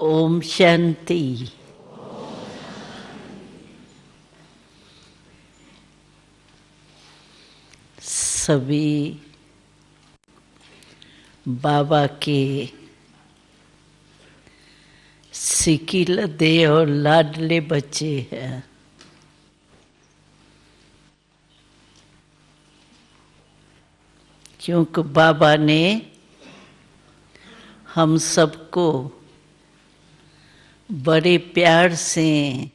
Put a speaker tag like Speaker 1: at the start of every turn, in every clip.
Speaker 1: ओम शांति। सभी बाबा के सिकिलदे और लाडले बच्चे हैं। क्योंकि बाबा ने हम सबको बड़े प्यार से,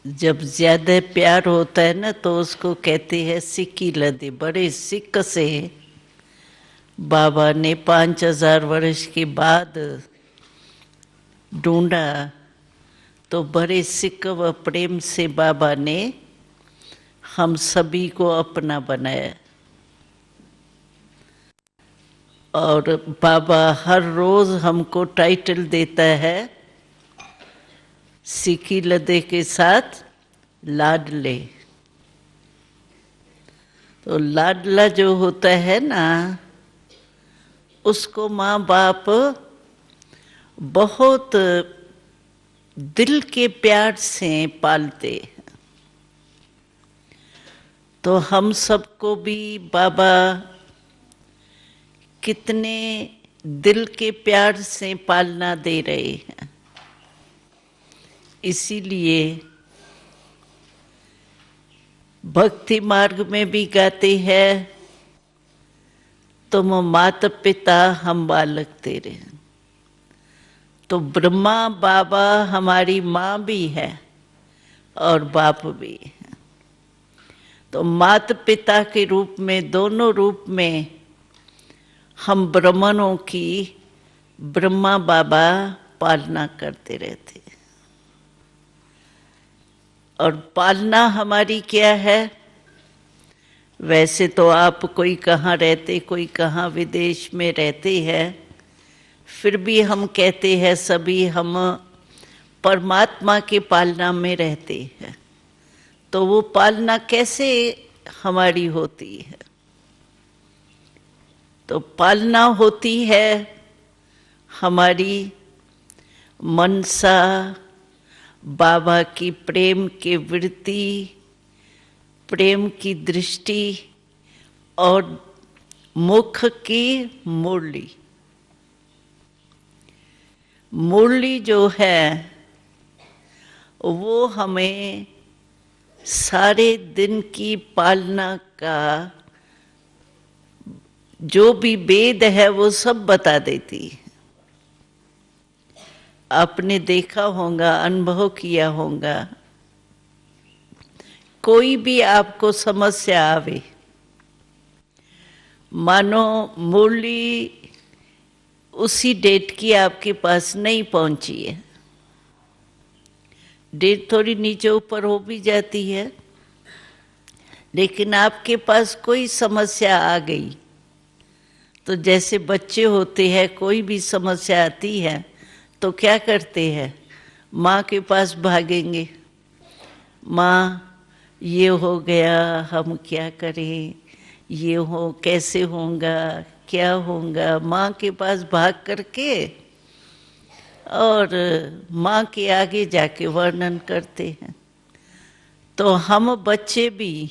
Speaker 1: जब ज्यादा प्यार होता है ना तो उसको कहते हैं सिकिलदे, बड़े सिक से बाबा ने 5000 वर्ष के बाद ढूंढा, तो बड़े सिक व प्रेम से बाबा ने हम सभी को अपना बनाया। और बाबा हर रोज हमको टाइटल देता है सिकिलदे के साथ लाडले। तो लाडला जो होता है ना, उसको माँ बाप बहुत दिल के प्यार से पालते हैं। तो हम सबको भी बाबा कितने दिल के प्यार से पालना दे रहे हैं। इसीलिए भक्ति मार्ग में भी गाते हैं, तुम माता पिता हम बालक तेरे। तो ब्रह्मा बाबा हमारी माँ भी है और बाप भी है। तो माता पिता के रूप में, दोनों रूप में हम ब्राह्मणों की ब्रह्मा बाबा पालना करते रहते। और पालना हमारी क्या है? वैसे तो आप कोई कहाँ रहते, कोई कहाँ विदेश में रहते हैं, फिर भी हम कहते हैं सभी हम परमात्मा के पालना में रहते हैं। तो वो पालना कैसे हमारी होती है? तो पालना होती है हमारी मनसा, बाबा की प्रेम की वृत्ति, प्रेम की दृष्टि और मुख की मुरली। मुरली जो है वो हमें सारे दिन की पालना का जो भी वेद है वो सब बता देती है। आपने देखा होगा, अनुभव किया होगा, कोई भी आपको समस्या आवे, मानो मुरली उसी डेट की आपके पास नहीं पहुंची है, डेट थोड़ी नीचे ऊपर हो भी जाती है, लेकिन आपके पास कोई समस्या आ गई, तो जैसे बच्चे होते हैं, कोई भी समस्या आती है तो क्या करते हैं? माँ के पास भागेंगे, माँ ये हो गया, हम क्या करें, ये हो कैसे होगा, क्या होगा। माँ के पास भाग करके और माँ के आगे जाके वर्णन करते हैं। तो हम बच्चे भी,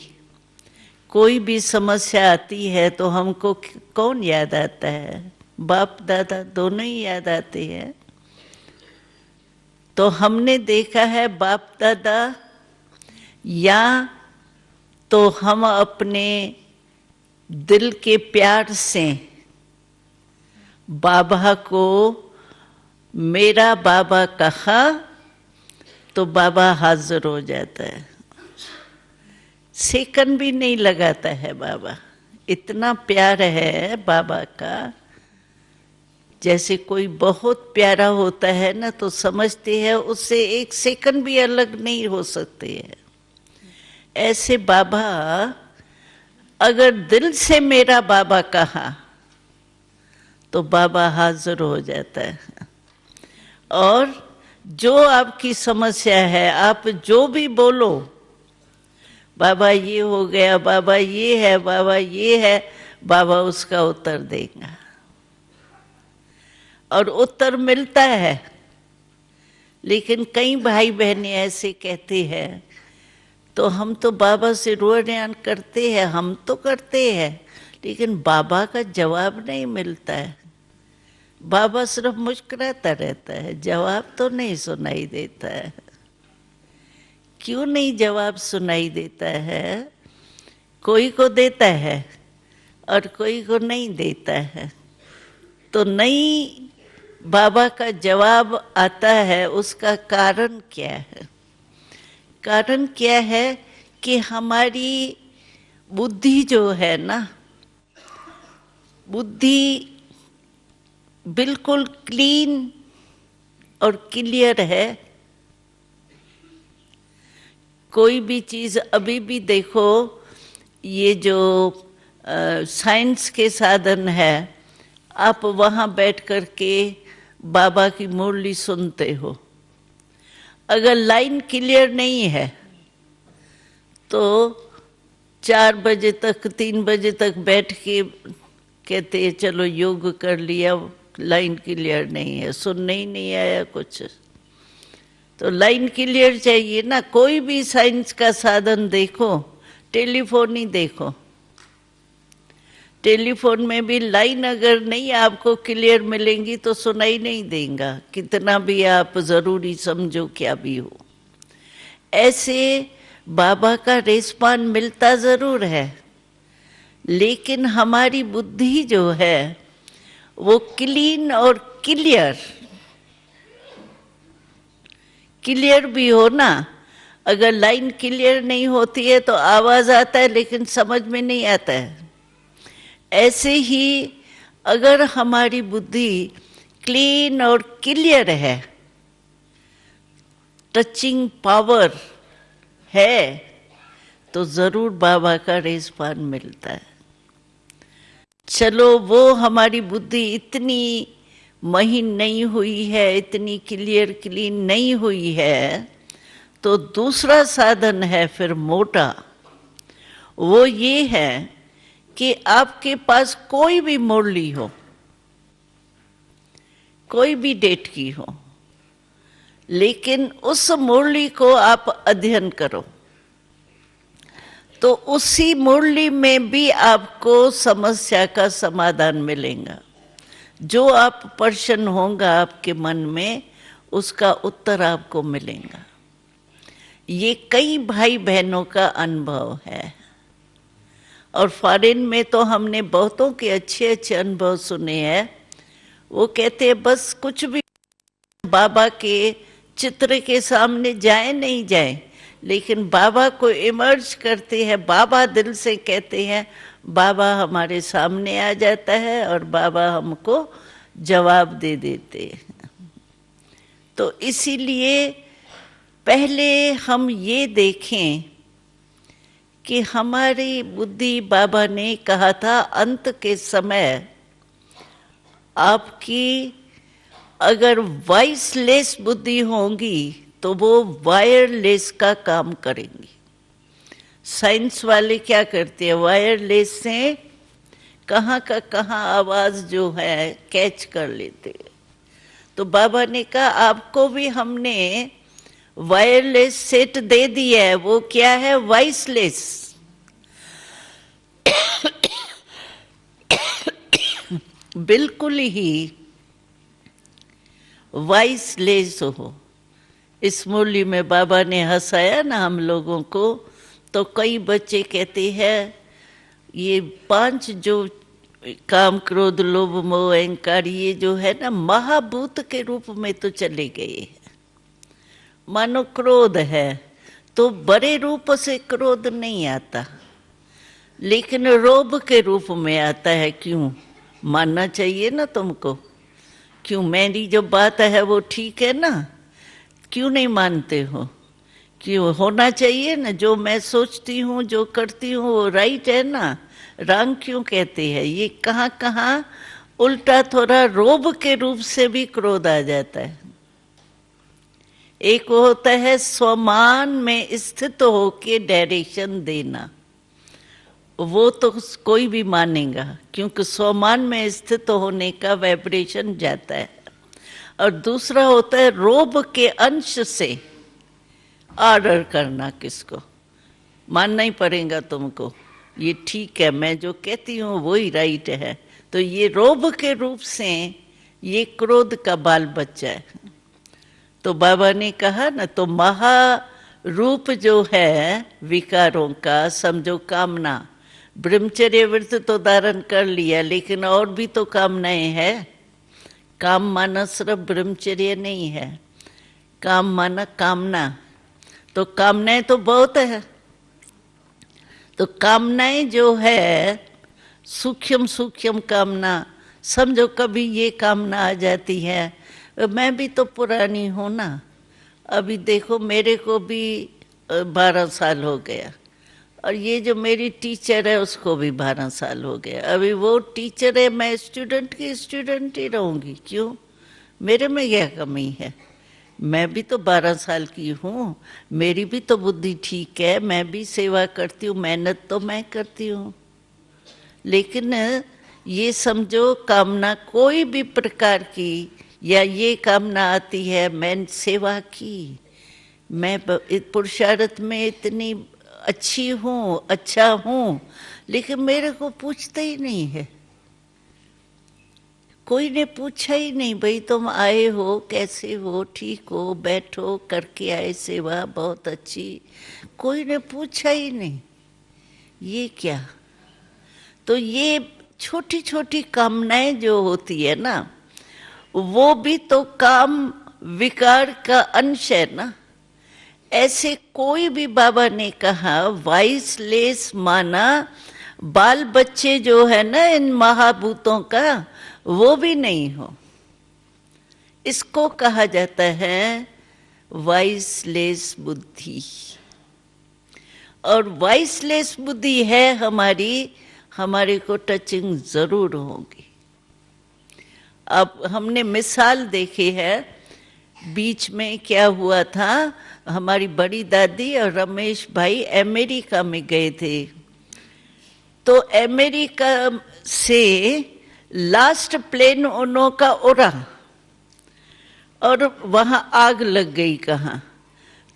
Speaker 1: कोई भी समस्या आती है तो हमको कौन याद आता है? बाप दादा दोनों ही याद आते हैं। तो हमने देखा है बाप दादा, या तो हम अपने दिल के प्यार से बाबा को मेरा बाबा कहा तो बाबा हाजिर हो जाता है। सेकंड भी नहीं लगाता है बाबा, इतना प्यार है बाबा का। जैसे कोई बहुत प्यारा होता है ना तो समझते हैं उससे एक सेकंड भी अलग नहीं हो सकते हैं। ऐसे बाबा अगर दिल से मेरा बाबा कहा तो बाबा हाजिर हो जाता है। और जो आपकी समस्या है, आप जो भी बोलो, बाबा ये हो गया, बाबा ये है, बाबा ये है, बाबा उसका उत्तर देगा। और उत्तर मिलता है। लेकिन कई भाई बहनें ऐसे कहते हैं, तो हम तो बाबा से रोयान करते हैं, हम तो करते हैं, लेकिन बाबा का जवाब नहीं मिलता है। बाबा सिर्फ मुस्कुराता रहता है, जवाब तो नहीं सुनाई देता है। क्यों नहीं जवाब सुनाई देता है? कोई को देता है और कोई को नहीं देता है। तो नहीं बाबा का जवाब आता है, उसका कारण क्या है? कारण क्या है कि हमारी बुद्धि जो है ना, बुद्धि बिल्कुल क्लीन और क्लियर है। कोई भी चीज़ अभी भी देखो, ये जो साइंस के साधन है, आप वहाँ बैठ कर के बाबा की मुरली सुनते हो। अगर लाइन क्लियर नहीं है तो 4 बजे तक 3 बजे तक बैठ के कहते हैं चलो योग कर लिया, लाइन क्लियर नहीं है, सुनने ही नहीं आया कुछ। तो लाइन क्लियर चाहिए ना। कोई भी साइंस का साधन देखो, टेलीफोन ही देखो, टेलीफोन में भी लाइन अगर नहीं आपको क्लियर मिलेंगी तो सुनाई नहीं देगा, कितना भी आप जरूरी समझो क्या भी हो। ऐसे बाबा का रिस्पान मिलता जरूर है, लेकिन हमारी बुद्धि जो है वो क्लीन और क्लियर भी हो ना। अगर लाइन क्लियर नहीं होती है तो आवाज आता है लेकिन समझ में नहीं आता है। ऐसे ही अगर हमारी बुद्धि क्लीन और क्लियर है, टचिंग पावर है, तो जरूर बाबा का रिस्पान मिलता है। चलो वो हमारी बुद्धि इतनी महीन नहीं हुई है, इतनी क्लियर क्लीन नहीं हुई है, तो दूसरा साधन है फिर मोटा। वो ये है कि आपके पास कोई भी मुरली हो, कोई भी डेट की हो, लेकिन उस मुरली को आप अध्ययन करो, तो उसी मुरली में भी आपको समस्या का समाधान मिलेगा। जो आप प्रश्न होगा आपके मन में, उसका उत्तर आपको मिलेगा। ये कई भाई बहनों का अनुभव है। और फॉरेन में तो हमने बहुतों के अच्छे अच्छे अनुभव सुने हैं। वो कहते हैं बस कुछ भी बाबा के चित्र के सामने जाए नहीं जाए, लेकिन बाबा को इमर्ज करते हैं, बाबा दिल से कहते हैं, बाबा हमारे सामने आ जाता है और बाबा हमको जवाब दे देते हैं। तो इसीलिए पहले हम ये देखें कि हमारी बुद्धि, बाबा ने कहा था अंत के समय आपकी अगर वॉइसलेस बुद्धि होगी तो वो वायरलेस का काम करेंगी। साइंस वाले क्या करते हैं, वायरलेस से कहाँ का कहाँ आवाज जो है कैच कर लेते हैं। तो बाबा ने कहा आपको भी हमने वायरलेस सेट दे दिया है। वो क्या है, वॉइसलेस। बिल्कुल ही वॉइसलेस हो। इस मुरली में बाबा ने हंसाया ना हम लोगों को, तो कई बच्चे कहते हैं ये 5 जो काम, क्रोध, लोभ, मोह, अहंकार, ये जो है ना महाभूत के रूप में तो चले गए। मानो क्रोध है तो बड़े रूप से क्रोध नहीं आता, लेकिन लोभ के रूप में आता है। क्यों? मानना चाहिए ना तुमको। क्यों? मेरी जो बात है वो ठीक है ना, क्यों नहीं मानते हो? क्यों? होना चाहिए ना, जो मैं सोचती हूँ, जो करती हूँ वो राइट है ना, रॉन्ग क्यों कहते हैं? ये कहाँ कहाँ उल्टा थोड़ा रोब के रूप से भी क्रोध आ जाता है। एक होता है स्वमान में स्थित होके डायरेक्शन देना, वो तो कोई भी मानेगा, क्योंकि स्वमान में स्थित होने का वाइब्रेशन जाता है। और दूसरा होता है रोब के अंश से ऑर्डर करना। किसको मानना ही पड़ेगा तुमको, ये ठीक है, मैं जो कहती हूँ वही राइट है। तो ये रोब के रूप से ये क्रोध का बाल बच्चा है। तो बाबा ने कहा ना, तो महारूप जो है विकारों का, समझो कामना, ब्रह्मचर्य व्रत तो धारण कर लिया, लेकिन और भी तो कामनाएं हैं। काम माना सिर्फ ब्रह्मचर्य नहीं है, काम माना कामना, तो कामनाएं तो बहुत है। तो कामनाएं जो है सूक्ष्म सूक्ष्म कामना, समझो कभी ये कामना आ जाती है, मैं भी तो पुरानी हूँ ना, अभी देखो मेरे को भी 12 साल हो गया, और ये जो मेरी टीचर है उसको भी 12 साल हो गया। अभी वो टीचर है, मैं स्टूडेंट की स्टूडेंट ही रहूँगी, क्यों? मेरे में क्या कमी है? मैं भी तो 12 साल की हूँ, मेरी भी तो बुद्धि ठीक है, मैं भी सेवा करती हूँ, मेहनत तो मैं करती हूँ। लेकिन ये समझो कामना कोई भी प्रकार की, या ये कामना आती है मैं सेवा की, मैं पुरुषार्थ में इतनी अच्छी हूँ, अच्छा हूँ, लेकिन मेरे को पूछते ही नहीं है। कोई ने पूछा ही नहीं, भाई तुम आए हो, कैसे हो, ठीक हो, बैठो, करके आए सेवा बहुत अच्छी, कोई ने पूछा ही नहीं। ये क्या? तो ये छोटी छोटी कामनाएं जो होती है ना, वो भी तो काम विकार का अंश है ना। ऐसे कोई भी, बाबा ने कहा वाइसलेस माना बाल बच्चे जो है ना इन महाभूतों का, वो भी नहीं हो। इसको कहा जाता है वाइसलेस बुद्धि। और वाइसलेस बुद्धि है हमारी, हमारे को टचिंग जरूर होगी। अब हमने मिसाल देखी है, बीच में क्या हुआ था, हमारी बड़ी दादी और रमेश भाई अमेरिका में गए थे। तो अमेरिका से लास्ट प्लेन उन्हों का उड़ा और वहां आग लग गई कहाँ।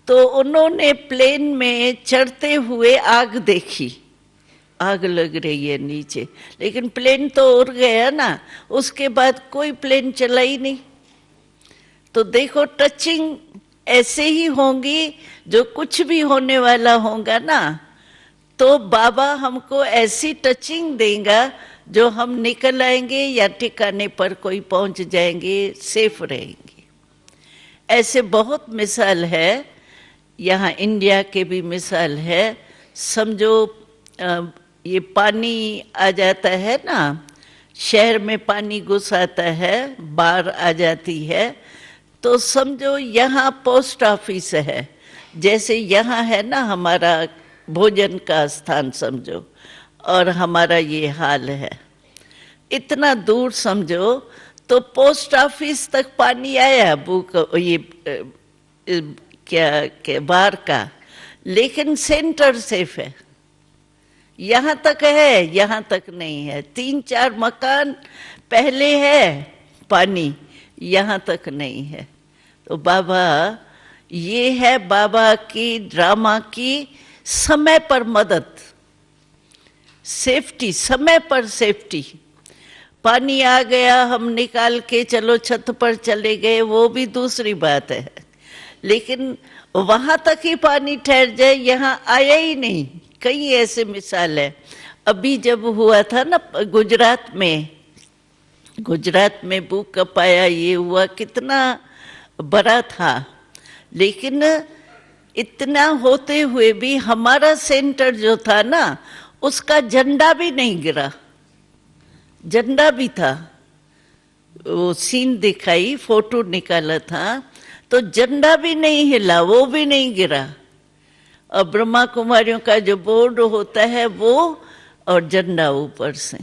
Speaker 1: तो उन्होंने प्लेन में चढ़ते हुए आग देखी, आग लग रही है नीचे, लेकिन प्लेन तो उड़ गया ना, उसके बाद कोई प्लेन चला ही नहीं। तो देखो टचिंग ऐसे ही होंगी, जो कुछ भी होने वाला होगा ना, तो बाबा हमको ऐसी टचिंग देगा जो हम निकल आएंगे या ठिकाने पर कोई पहुंच जाएंगे, सेफ रहेंगे। ऐसे बहुत मिसाल है, यहाँ इंडिया के भी मिसाल है। समझो ये पानी आ जाता है ना, शहर में पानी घुस आता है, बाढ़ आ जाती है, तो समझो यहाँ पोस्ट ऑफिस है, जैसे यहाँ है ना हमारा भोजन का स्थान समझो, और हमारा ये हाल है। इतना दूर समझो, तो पोस्ट ऑफिस तक पानी आया, बुक ये क्या बाहर का, लेकिन सेंटर सेफ है। यहाँ तक है, यहाँ तक नहीं है। 3-4 मकान पहले है पानी, यहाँ तक नहीं है। तो बाबा, ये है बाबा की ड्रामा की समय पर मदद, सेफ्टी, समय पर सेफ्टी। पानी आ गया, हम निकाल के चलो छत पर चले गए, वो भी दूसरी बात है, लेकिन वहां तक ही पानी ठहर जाए, यहाँ आया ही नहीं। कई ऐसे मिसाल है। अभी जब हुआ था ना गुजरात में भूकंप आया, ये हुआ, कितना बड़ा था, लेकिन इतना होते हुए भी हमारा सेंटर जो था ना, उसका झंडा भी नहीं गिरा। झंडा भी था, वो सीन दिखाई, फोटो निकाला था, तो झंडा भी नहीं हिला, वो भी नहीं गिरा। और ब्रह्मा कुमारियों का जो बोर्ड होता है वो, और झंडा ऊपर से,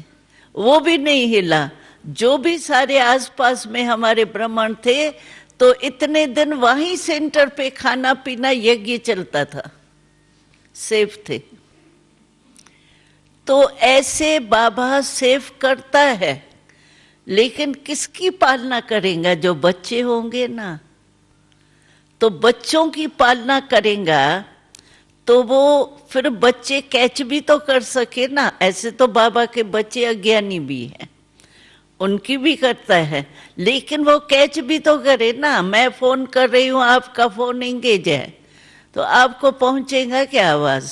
Speaker 1: वो भी नहीं हिला। जो भी सारे आसपास में हमारे ब्राह्मण थे, तो इतने दिन वहीं सेंटर पे खाना पीना यज्ञ चलता था, सेफ थे। तो ऐसे बाबा सेफ करता है। लेकिन किसकी पालना करेगा? जो बच्चे होंगे ना, तो बच्चों की पालना करेगा तो वो फिर बच्चे कैच भी तो कर सके ना। ऐसे तो बाबा के बच्चे अज्ञानी भी हैं, उनकी भी करता है, लेकिन वो कैच भी तो करे ना। मैं फोन कर रही हूं, आपका फोन एंगेज है, तो आपको पहुंचेगा क्या आवाज?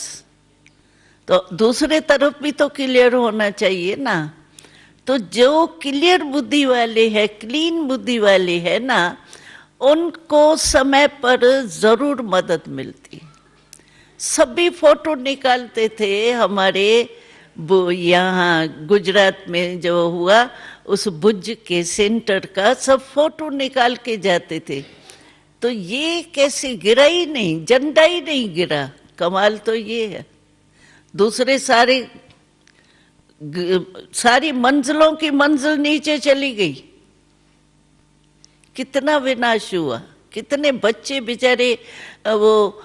Speaker 1: तो दूसरे तरफ भी तो क्लियर होना चाहिए ना। तो जो क्लियर बुद्धि वाले हैं, क्लीन बुद्धि वाले हैं ना, उनको समय पर जरूर मदद मिलती। सभी फोटो निकालते थे हमारे वो यहाँ गुजरात में जो हुआ उस भुज के सेंटर का, सब फोटो निकाल के जाते थे। तो ये कैसे गिरा ही नहीं, झंडा ही नहीं गिरा। कमाल तो ये है। दूसरे सारी मंजिलों की मंजिल नीचे चली गई। कितना विनाश हुआ, कितने बच्चे बेचारे वो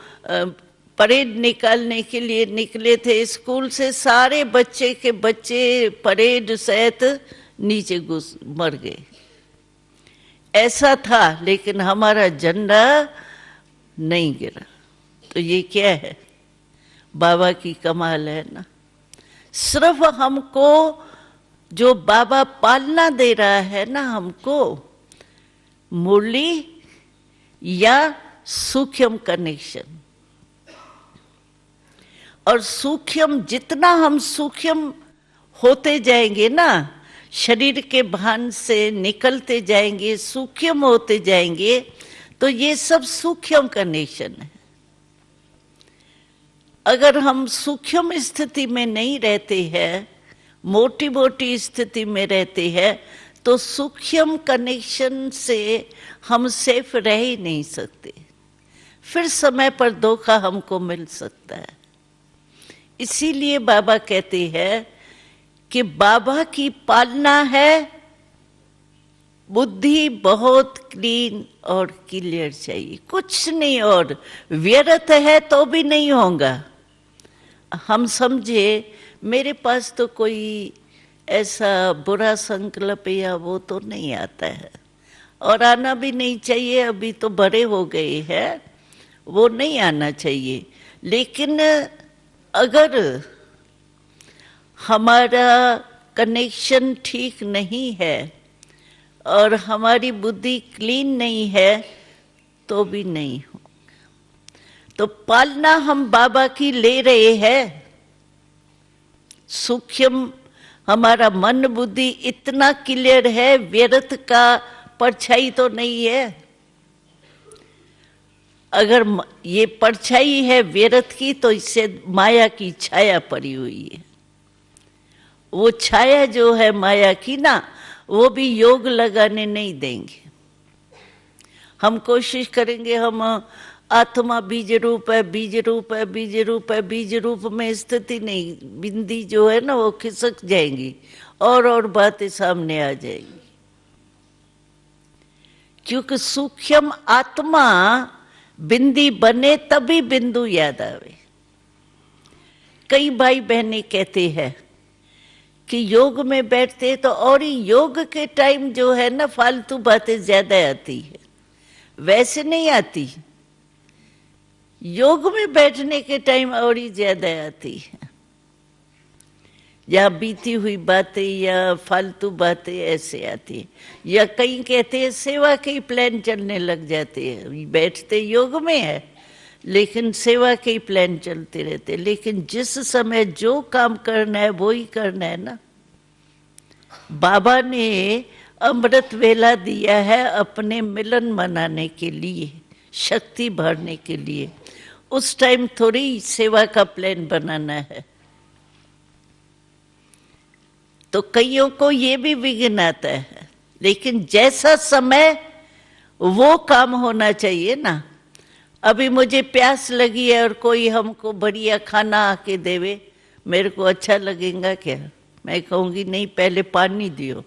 Speaker 1: परेड निकालने के लिए निकले थे स्कूल से, सारे बच्चे के बच्चे परेड सहित नीचे मर गए। ऐसा था, लेकिन हमारा झंडा नहीं गिरा। तो ये क्या है? बाबा की कमाल है ना। सिर्फ हमको जो बाबा पालना दे रहा है ना, हमको मुरली या सूक्ष्म कनेक्शन। और सूक्ष्म, जितना हम सूक्ष्म होते जाएंगे ना, शरीर के भान से निकलते जाएंगे, सूक्ष्म होते जाएंगे, तो ये सब सूक्ष्म कनेक्शन है। अगर हम सूक्ष्म स्थिति में नहीं रहते हैं, मोटी मोटी स्थिति में रहते हैं, तो सूक्ष्म कनेक्शन से हम सेफ रह ही नहीं सकते। फिर समय पर धोखा हमको मिल सकता है। इसीलिए बाबा कहते हैं कि बाबा की पालना है, बुद्धि बहुत क्लीन और क्लियर चाहिए, कुछ नहीं। और व्यर्थ है तो भी नहीं होगा। हम समझे मेरे पास तो कोई ऐसा बुरा संकल्प या वो तो नहीं आता है, और आना भी नहीं चाहिए। अभी तो बड़े हो गए हैं, वो नहीं आना चाहिए। लेकिन अगर हमारा कनेक्शन ठीक नहीं है और हमारी बुद्धि क्लीन नहीं है, तो भी नहीं हो। तो पालना हम बाबा की ले रहे हैं। सूक्ष्म हमारा मन बुद्धि इतना क्लियर है, व्यर्थ का परछाई तो नहीं है। अगर ये परछाई है व्यर्थ की, तो इससे माया की छाया पड़ी हुई है। वो छाया जो है माया की ना, वो भी योग लगाने नहीं देंगे। हम कोशिश करेंगे, हम आत्मा बीज रूप है, बीज रूप है, बीज रूप है, बीज रूप में स्थिति नहीं, बिंदी जो है ना वो खिसक जाएंगी और बातें सामने आ जाएंगी। क्योंकि सूक्ष्म आत्मा बिंदी बने तभी बिंदु याद आवे। कई भाई बहनें कहते हैं कि योग में बैठते तो, और योग के टाइम जो है ना फालतू बातें ज्यादा आती है। वैसे नहीं आती, योग में बैठने के टाइम और ही ज्यादा आती है। या बीती हुई बातें या फालतू बातें ऐसे आती है। या कई कहते हैं सेवा के ही प्लान चलने लग जाते हैं। बैठते योग में है, लेकिन सेवा के ही प्लान चलते रहते। लेकिन जिस समय जो काम करना है वो ही करना है ना। बाबा ने अमृत वेला दिया है अपने मिलन मनाने के लिए, शक्ति भरने के लिए। उस टाइम थोड़ी सेवा का प्लान बनाना है। तो कईयों को ये भी विघ्न आता है, लेकिन जैसा समय वो काम होना चाहिए ना। अभी मुझे प्यास लगी है और कोई हमको बढ़िया खाना आके देवे, मेरे को अच्छा लगेगा क्या? मैं कहूंगी नहीं, पहले पानी दियो।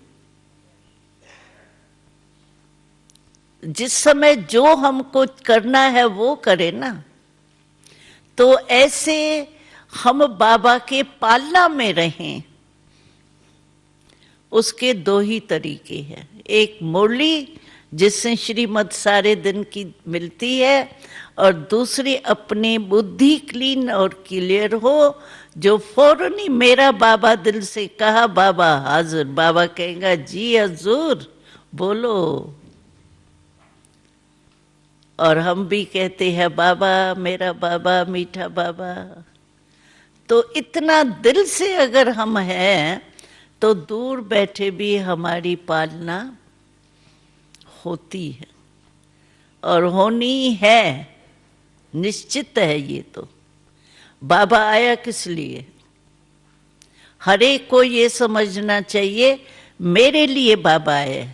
Speaker 1: जिस समय जो हमको करना है वो करे ना। तो ऐसे हम बाबा के पालना में रहें, उसके दो ही तरीके हैं, एक मुरली जिससे श्रीमद् सारे दिन की मिलती है, और दूसरी अपनी बुद्धि क्लीन और क्लियर हो, जो फौरन ही मेरा बाबा दिल से कहा बाबा हाजिर, बाबा कहेगा जी हजूर बोलो। और हम भी कहते हैं बाबा मेरा बाबा मीठा बाबा। तो इतना दिल से अगर हम हैं तो दूर बैठे भी हमारी पालना होती है और होनी है, निश्चित है। ये तो बाबा आया किस लिए, हर एक को ये समझना चाहिए मेरे लिए बाबा आया।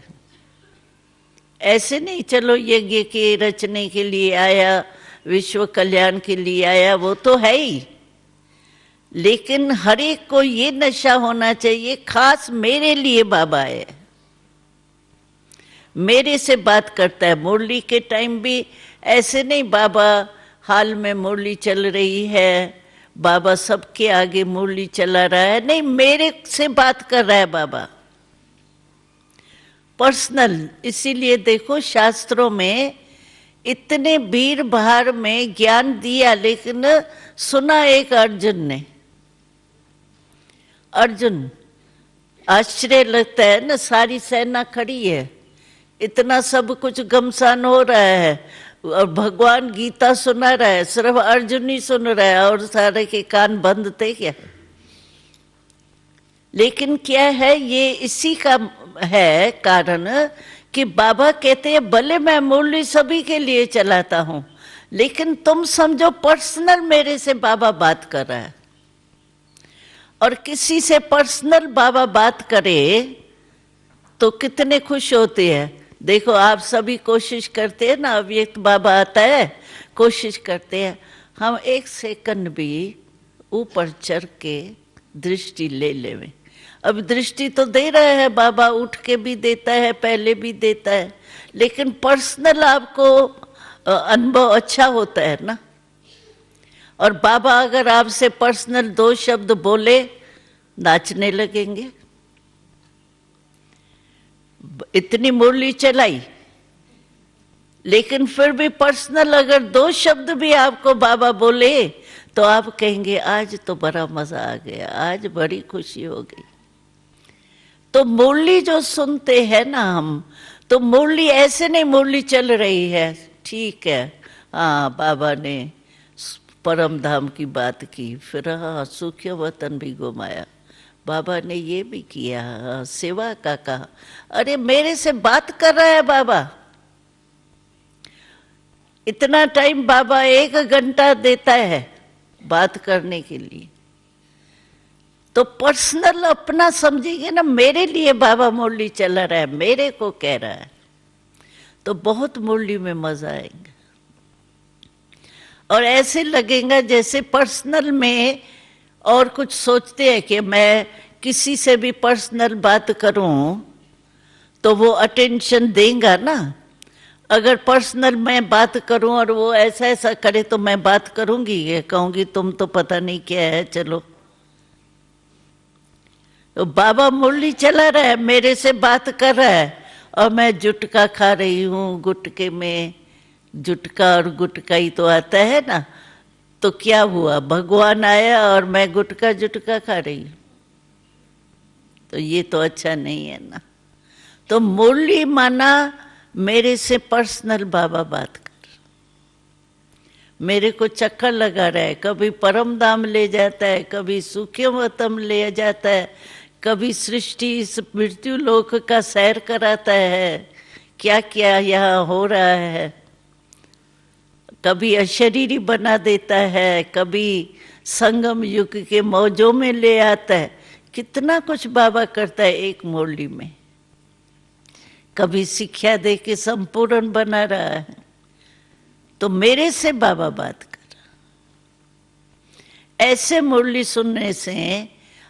Speaker 1: ऐसे नहीं चलो यज्ञ के रचने के लिए आया, विश्व कल्याण के लिए आया, वो तो है ही, लेकिन हर एक को ये नशा होना चाहिए खास मेरे लिए बाबा है, मेरे से बात करता है। मुरली के टाइम भी ऐसे नहीं बाबा हाल में मुरली चल रही है, बाबा सबके आगे मुरली चला रहा है, नहीं, मेरे से बात कर रहा है बाबा, पर्सनल। इसीलिए देखो शास्त्रों में इतने भीड़ भाड़ में ज्ञान दिया, लेकिन सुना एक अर्जुन ने। अर्जुन, आश्चर्य लगता है ना, सारी सेना खड़ी है, इतना सब कुछ घमसान हो रहा है और भगवान गीता सुना रहा है, सिर्फ अर्जुन ही सुन रहा है और सारे के कान बंद थे क्या? लेकिन क्या है, ये इसी का है कारण कि बाबा कहते हैं भले मैं मुरली सभी के लिए चलाता हूं, लेकिन तुम समझो पर्सनल मेरे से बाबा बात कर रहा है। और किसी से पर्सनल बाबा बात करे तो कितने खुश होते हैं। देखो आप सभी कोशिश करते हैं ना, अव्यक्त बाबा आता है, कोशिश करते हैं हम एक सेकंड भी ऊपर चढ़ के दृष्टि ले लेवें। अब दृष्टि तो दे रहा है बाबा, उठ के भी देता है, पहले भी देता है, लेकिन पर्सनल आपको अनुभव अच्छा होता है ना। और बाबा अगर आपसे पर्सनल दो शब्द बोले, नाचने लगेंगे। इतनी मुरली चलाई, लेकिन फिर भी पर्सनल अगर दो शब्द भी आपको बाबा बोले तो आप कहेंगे आज तो बड़ा मजा आ गया, आज बड़ी खुशी हो गई। तो मुरली जो सुनते हैं ना हम, तो मुरली ऐसे नहीं मुरली चल रही है, ठीक है, हाँ बाबा ने परम धाम की बात की, फिर हाँ सुखी वतन भी घुमाया, बाबा ने ये भी किया, सेवा का कहा। अरे मेरे से बात कर रहा है बाबा, इतना टाइम बाबा 1 घंटा देता है बात करने के लिए, तो पर्सनल अपना समझेंगे ना, मेरे लिए बाबा मुरली चला रहा है, मेरे को कह रहा है, तो बहुत मुरली में मजा आएगा। और ऐसे लगेगा जैसे पर्सनल में और कुछ सोचते हैं कि मैं किसी से भी पर्सनल बात करूं तो वो अटेंशन देगा ना। अगर पर्सनल मैं बात करूं और वो ऐसा ऐसा करे तो मैं बात करूंगी, ये कहूंगी तुम तो पता नहीं क्या है, चलो। तो बाबा मुरली चला रहा है, मेरे से बात कर रहा है, और मैं जुटका खा रही हूँ, गुटके में जुटका और गुटका ही तो आता है ना, तो क्या हुआ, भगवान आया और मैं गुटका जुटका खा रही हूं, तो ये तो अच्छा नहीं है ना। तो मुरली माना मेरे से पर्सनल बाबा बात कर, मेरे को चक्कर लगा रहा है, कभी परम धाम ले जाता है, कभी सुख्यवतम ले जाता है, कभी सृष्टि इस मृत्यु लोक का सैर कराता है, क्या क्या यहाँ हो रहा है, कभी अशरीरी बना देता है, कभी संगम युग के मौजों में ले आता है, कितना कुछ बाबा करता है एक मुरली में। कभी शिक्षा दे के संपूर्ण बना रहा है, तो मेरे से बाबा बात कर रहा। ऐसे मुरली सुनने से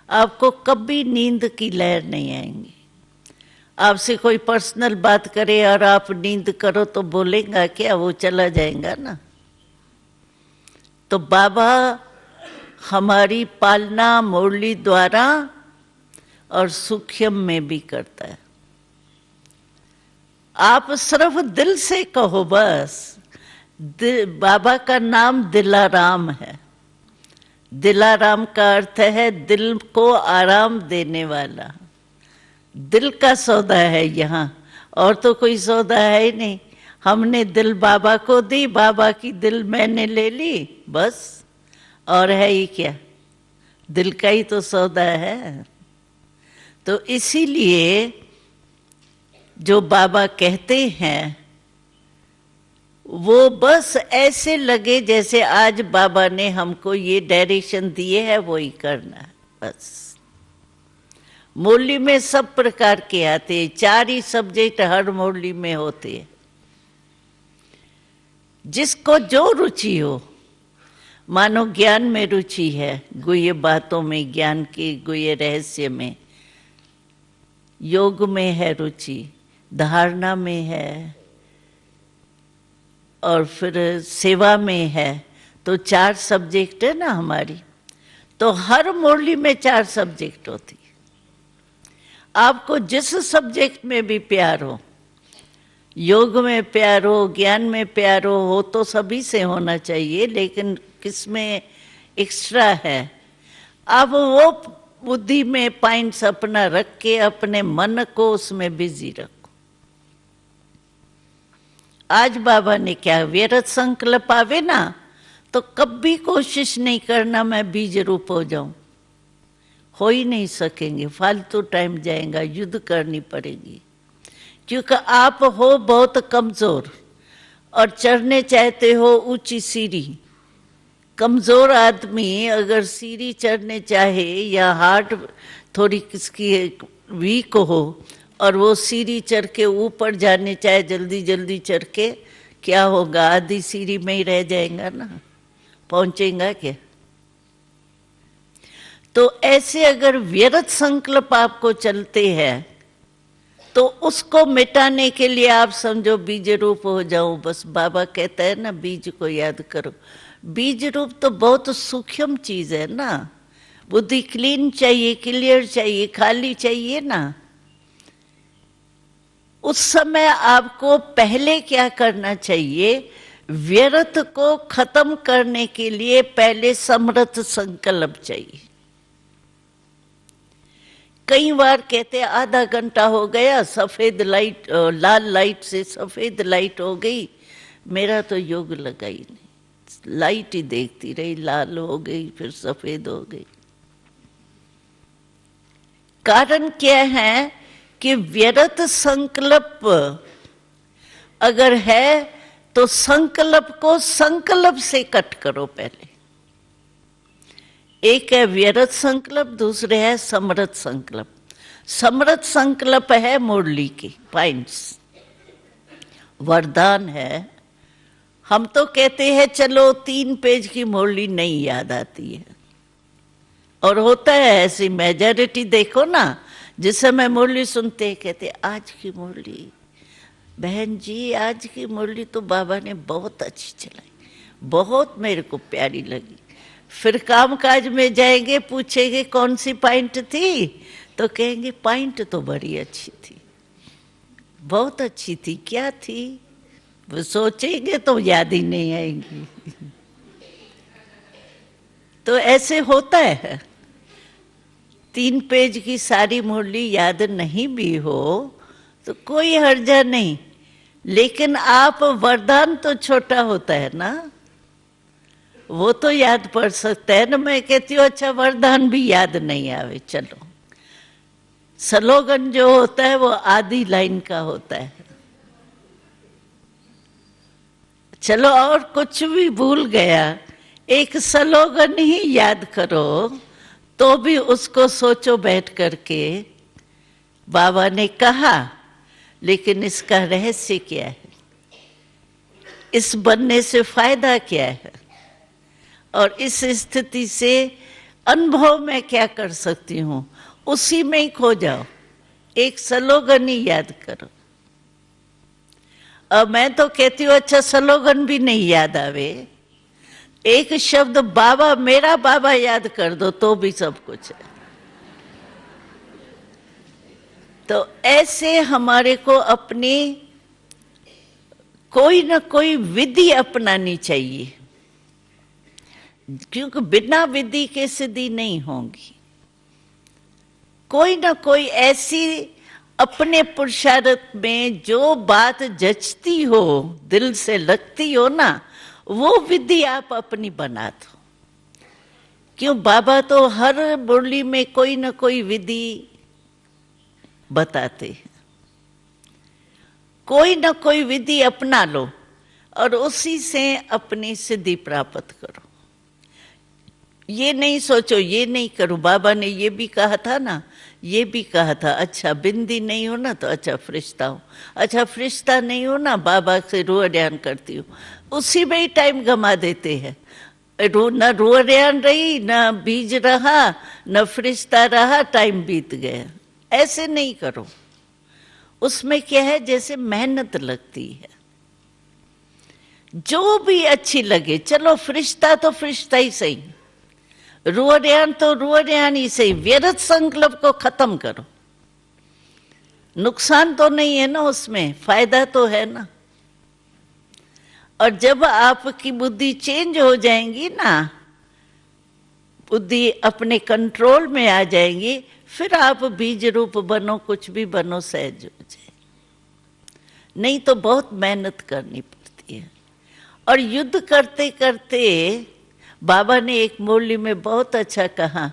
Speaker 1: आपको कभी नींद की लहर नहीं आएंगी। आपसे कोई पर्सनल बात करे और आप नींद करो तो बोलेगा क्या, वो चला जाएगा ना। तो बाबा हमारी पालना मुरली द्वारा और सूक्ष्म में भी करता है। आप सिर्फ दिल से कहो बस। बाबा का नाम दिलाराम है। दिलाराम का अर्थ है दिल को आराम देने वाला। दिल का सौदा है यहाँ, और तो कोई सौदा है ही नहीं। हमने दिल बाबा को दी, बाबा की दिल मैंने ले ली, बस। और है ही क्या, दिल का ही तो सौदा है। तो इसीलिए जो बाबा कहते हैं वो बस ऐसे लगे जैसे आज बाबा ने हमको ये डायरेक्शन दिए है, वो ही करना है बस। मुरली में सब प्रकार के आते हैं, 4 ही सब्जेक्ट हर मुरली में होते हैं। जिसको जो रुचि हो, मानो ज्ञान में रुचि है, गुह्य बातों में, ज्ञान के गुह्य रहस्य में, योग में है रुचि, धारणा में है, और फिर सेवा में है, तो 4 सब्जेक्ट है ना हमारी। तो हर मुरली में 4 सब्जेक्ट होती है। आपको जिस सब्जेक्ट में भी प्यार हो, योग में प्यार हो, ज्ञान में प्यार हो तो सभी से होना चाहिए, लेकिन किसमें एक्स्ट्रा है, अब वो बुद्धि में पॉइंट्स अपना रख के अपने मन को उसमें बिजी रखो। आज बाबा ने क्या, व्यर्थ संकल्प आवे ना तो कभी कोशिश नहीं करना मैं बीज रूप हो जाऊं, हो ही नहीं सकेंगे, फालतू टाइम जाएगा, युद्ध करनी पड़ेगी। क्योंकि आप हो बहुत कमजोर और चढ़ने चाहते हो ऊंची सीढ़ी। कमजोर आदमी अगर सीढ़ी चढ़ने चाहे या हार्ट थोड़ी किसकी वीक हो और वो सीढ़ी चढ़ के ऊपर जाने चाहे जल्दी जल्दी चढ़ के, क्या होगा, आधी सीढ़ी में ही रह जाएगा ना, पहुंचेगा क्या। तो ऐसे अगर व्यर्थ संकल्प आपको चलते हैं तो उसको मिटाने के लिए आप समझो बीज रूप हो जाओ बस। बाबा कहता है ना बीज को याद करो। बीज रूप तो बहुत सूक्ष्म चीज है ना। बुद्धि क्लीन चाहिए, क्लियर चाहिए, खाली चाहिए ना। उस समय आपको पहले क्या करना चाहिए, व्यर्थ को खत्म करने के लिए पहले समर्थ संकल्प चाहिए। कई बार कहते आधा घंटा हो गया, सफेद लाइट, लाल लाइट से सफेद लाइट हो गई, मेरा तो योग लगा ही नहीं, लाइट ही देखती रही, लाल हो गई फिर सफेद हो गई। कारण क्या है कि व्यर्थ संकल्प अगर है तो संकल्प को संकल्प से कट करो पहले। एक है व्यर्थ संकल्प, दूसरे है समर्थ संकल्प। समर्थ संकल्प है मुरली की पॉइंट्स, वरदान है। हम तो कहते हैं चलो 3 पेज की मुरली नहीं याद आती है, और होता है ऐसी मेजॉरिटी। देखो ना, जिस समय मुरली सुनते कहते आज की मुरली, बहन जी आज की मुरली तो बाबा ने बहुत अच्छी चलाई, बहुत मेरे को प्यारी लगी। फिर काम काज में जाएंगे, पूछेंगे कौन सी पॉइंट थी, तो कहेंगे पॉइंट तो बड़ी अच्छी थी, बहुत अच्छी थी। क्या थी वो सोचेंगे तो याद ही नहीं आएंगी। तो ऐसे होता है। 3 पेज की सारी मुरली याद नहीं भी हो तो कोई हर्जा नहीं, लेकिन आप वरदान तो छोटा होता है ना, वो तो याद पड़ सकता है ना। मैं कहती हूँ अच्छा वरदान भी याद नहीं आवे, चलो स्लोगन जो होता है वो आधी लाइन का होता है, चलो और कुछ भी भूल गया, एक स्लोगन ही याद करो तो भी उसको सोचो बैठ करके बाबा ने कहा, लेकिन इसका रहस्य क्या है, इस बनने से फायदा क्या है, और इस स्थिति से अनुभव में क्या कर सकती हूँ, उसी में ही खो जाओ। एक स्लोगन ही याद करो। अब मैं तो कहती हूँ अच्छा स्लोगन भी नहीं याद आवे, एक शब्द बाबा, मेरा बाबा याद कर दो तो भी सब कुछ है। तो ऐसे हमारे को अपनी कोई ना कोई विधि अपनानी चाहिए, क्योंकि बिना विधि के सिद्धि नहीं होगी। कोई ना कोई ऐसी अपने पुरुषार्थ में जो बात जचती हो, दिल से लगती हो ना, वो विधि आप अपनी बना दो। क्यों, बाबा तो हर मुरली में कोई ना कोई विधि बताते हैं। कोई ना कोई विधि अपना लो और उसी से अपनी सिद्धि प्राप्त करो। ये नहीं सोचो ये नहीं करूं, बाबा ने ये भी कहा था ना, ये भी कहा था, अच्छा बिंदी नहीं हो ना तो अच्छा फरिश्ता हो, अच्छा फरिश्ता नहीं हो ना बाबा से रूह ध्यान करती हो, उसी में ही टाइम गमा देते हैं। न रूह ध्यान रही, न बीज रहा, न फरिश्ता रहा, टाइम बीत गया। ऐसे नहीं करो। उसमें क्या है, जैसे मेहनत लगती है, जो भी अच्छी लगे, चलो फरिश्ता तो फरिश्ता ही सही, रूह ध्यान तो रूह ध्यान ही सही, व्यर्थ संकल्प को खत्म करो। नुकसान तो नहीं है ना उसमें, फायदा तो है ना। और जब आपकी बुद्धि चेंज हो जाएंगी ना, बुद्धि अपने कंट्रोल में आ जाएंगी, फिर आप बीज रूप बनो, कुछ भी बनो, सहज हो जाए। नहीं तो बहुत मेहनत करनी पड़ती है। और युद्ध करते करते बाबा ने एक मुरली में बहुत अच्छा कहा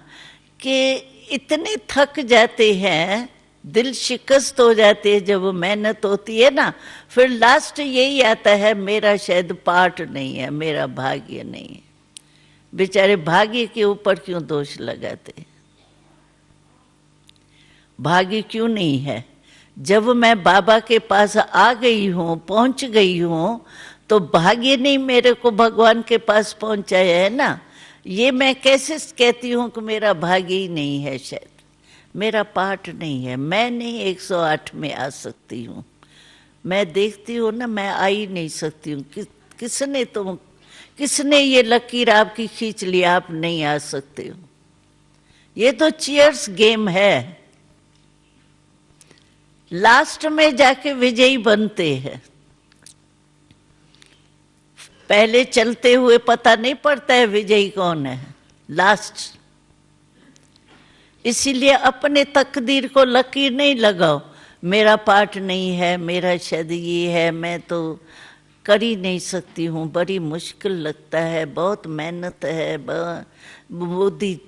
Speaker 1: कि इतने थक जाते हैं, दिल शिकस्त हो जाते हैं जब मेहनत होती है ना, फिर लास्ट यही आता है, मेरा शायद पाठ नहीं है, मेरा भाग्य नहीं है। बेचारे भाग्य के ऊपर क्यों दोष लगाते? भाग्य क्यों नहीं है? जब मैं बाबा के पास आ गई हूँ, पहुंच गई हूँ, तो भाग्य नहीं मेरे को भगवान के पास पहुंचाया है ना। ये मैं कैसे कहती हूँ कि मेरा भाग्य ही नहीं है, शायद मेरा पाठ नहीं है, मैं नहीं 108 में आ सकती हूँ। मैं देखती हूँ ना, मैं आ ही नहीं सकती हूँ। किसने ये लकीर आपकी खींच लिया, आप नहीं आ सकते हो? ये तो चीयर्स गेम है, लास्ट में जाके विजयी बनते हैं। पहले चलते हुए पता नहीं पड़ता है विजयी कौन है, लास्ट। इसीलिए अपने तकदीर को लकीर नहीं लगाओ, मेरा पाठ नहीं है, मेरा शायद ये है, मैं तो कर ही नहीं सकती हूँ, बड़ी मुश्किल लगता है, बहुत मेहनत है, बुद्धि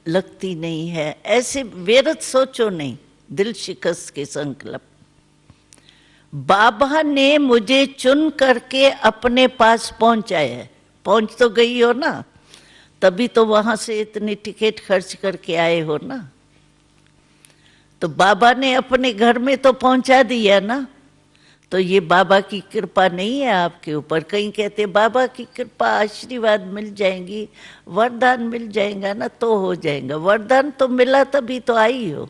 Speaker 1: लगती नहीं है। ऐसे व्यर्थ सोचो नहीं, दिल शिकस्त के संकल्प। बाबा ने मुझे चुन करके अपने पास पहुंचाया है, पहुंच तो गई हो ना, तभी तो वहां से इतनी टिकट खर्च करके आए हो ना। तो बाबा ने अपने घर में तो पहुंचा दिया ना, तो ये बाबा की कृपा नहीं है आपके ऊपर? कहीं कहते बाबा की कृपा, आशीर्वाद मिल जाएंगी, वरदान मिल जाएगा ना तो हो जाएगा। वरदान तो मिला तभी तो आई हो,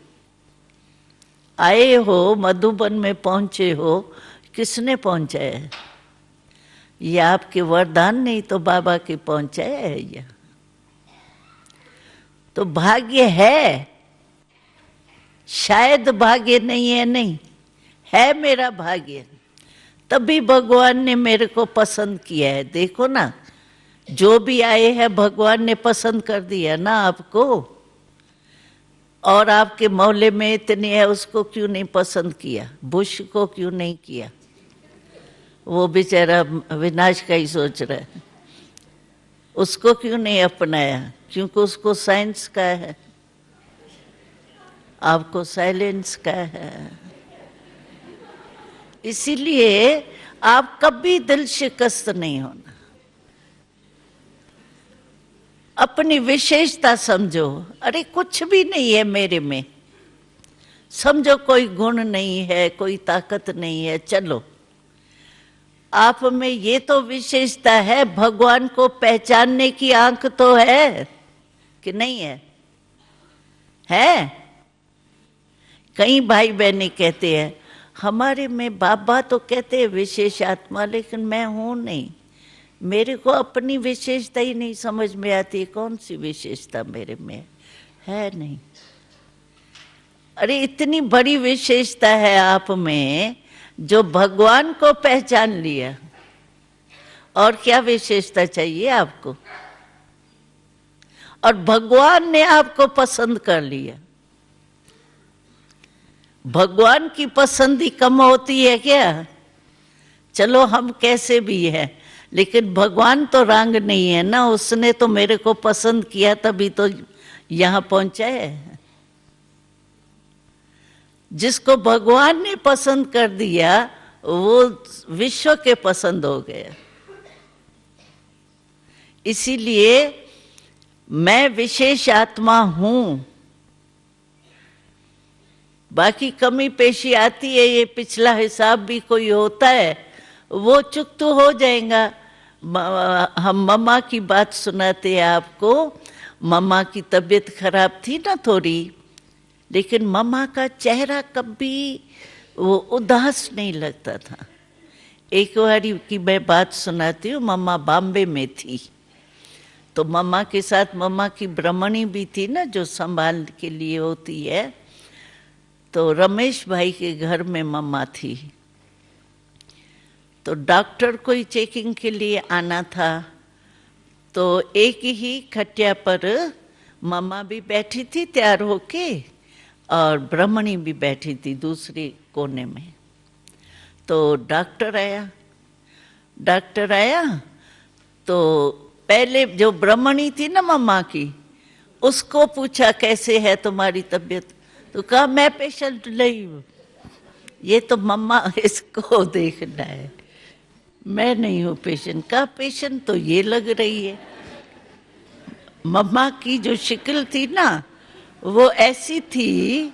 Speaker 1: आए हो, मधुबन में पहुंचे हो, किसने पहुंचाया है? ये आपके वरदान नहीं तो बाबा के पहुंचाया है। ये तो भाग्य है, शायद भाग्य नहीं है, नहीं है मेरा भाग्य, तभी भगवान ने मेरे को पसंद किया है। देखो ना, जो भी आए हैं भगवान ने पसंद कर दिया ना आपको। और आपके मोहल्ले में इतने है, उसको क्यों नहीं पसंद किया? बुश को क्यों नहीं किया? वो बेचारा विनाश का ही सोच रहा है। उसको क्यों नहीं अपनाया? क्योंकि उसको साइंस का है, आपको साइलेंस का है। इसीलिए आप कभी दिल शिकस्त नहीं होना। अपनी विशेषता समझो, अरे कुछ भी नहीं है मेरे में, समझो कोई गुण नहीं है, कोई ताकत नहीं है, चलो आप में ये तो विशेषता है, भगवान को पहचानने की आंख तो है कि नहीं है? है? कई भाई बहने कहते हैं हमारे में, बाबा तो कहते हैं विशेष आत्मा, लेकिन मैं हूं नहीं, मेरे को अपनी विशेषता ही नहीं समझ में आती। कौन सी विशेषता मेरे में है? नहीं। अरे इतनी बड़ी विशेषता है आप में, जो भगवान को पहचान लिया, और क्या विशेषता चाहिए आपको? और भगवान ने आपको पसंद कर लिया। भगवान की पसंद ही कम होती है क्या? चलो हम कैसे भी हैं, लेकिन भगवान तो रांग नहीं है ना, उसने तो मेरे को पसंद किया तभी तो यहां पहुंचा है। जिसको भगवान ने पसंद कर दिया वो विश्व के पसंद हो गया। इसीलिए मैं विशेष आत्मा हूं। बाकी कमी पेशी आती है, ये पिछला हिसाब भी कोई होता है, वो चुकता हो जाएगा। हम मम्मा की बात सुनाते हैं आपको। मम्मा की तबीयत खराब थी ना थोड़ी, लेकिन मम्मा का चेहरा कभी वो उदास नहीं लगता था। एक बारी की मैं बात सुनाती हूँ। मम्मा बॉम्बे में थी, तो मम्मा के साथ मम्मा की ब्रह्मणी भी थी ना, जो संभाल के लिए होती है। तो रमेश भाई के घर में मम्मा थी। तो डॉक्टर को ही चेकिंग के लिए आना था, तो एक ही खटिया पर मम्मा भी बैठी थी तैयार होके, और ब्रह्मणी भी बैठी थी दूसरे कोने में। तो डॉक्टर आया तो पहले जो ब्रह्मणी थी ना मम्मा की, उसको पूछा कैसे है तुम्हारी तबीयत? तो कहा मैं पेशेंट नहीं हूँ, ये तो मम्मा इसको देखना है, मैं नहीं हूँ पेशेंट। कहा पेशेंट तो ये लग रही है। मम्मा की जो शक्ल थी ना वो ऐसी थी,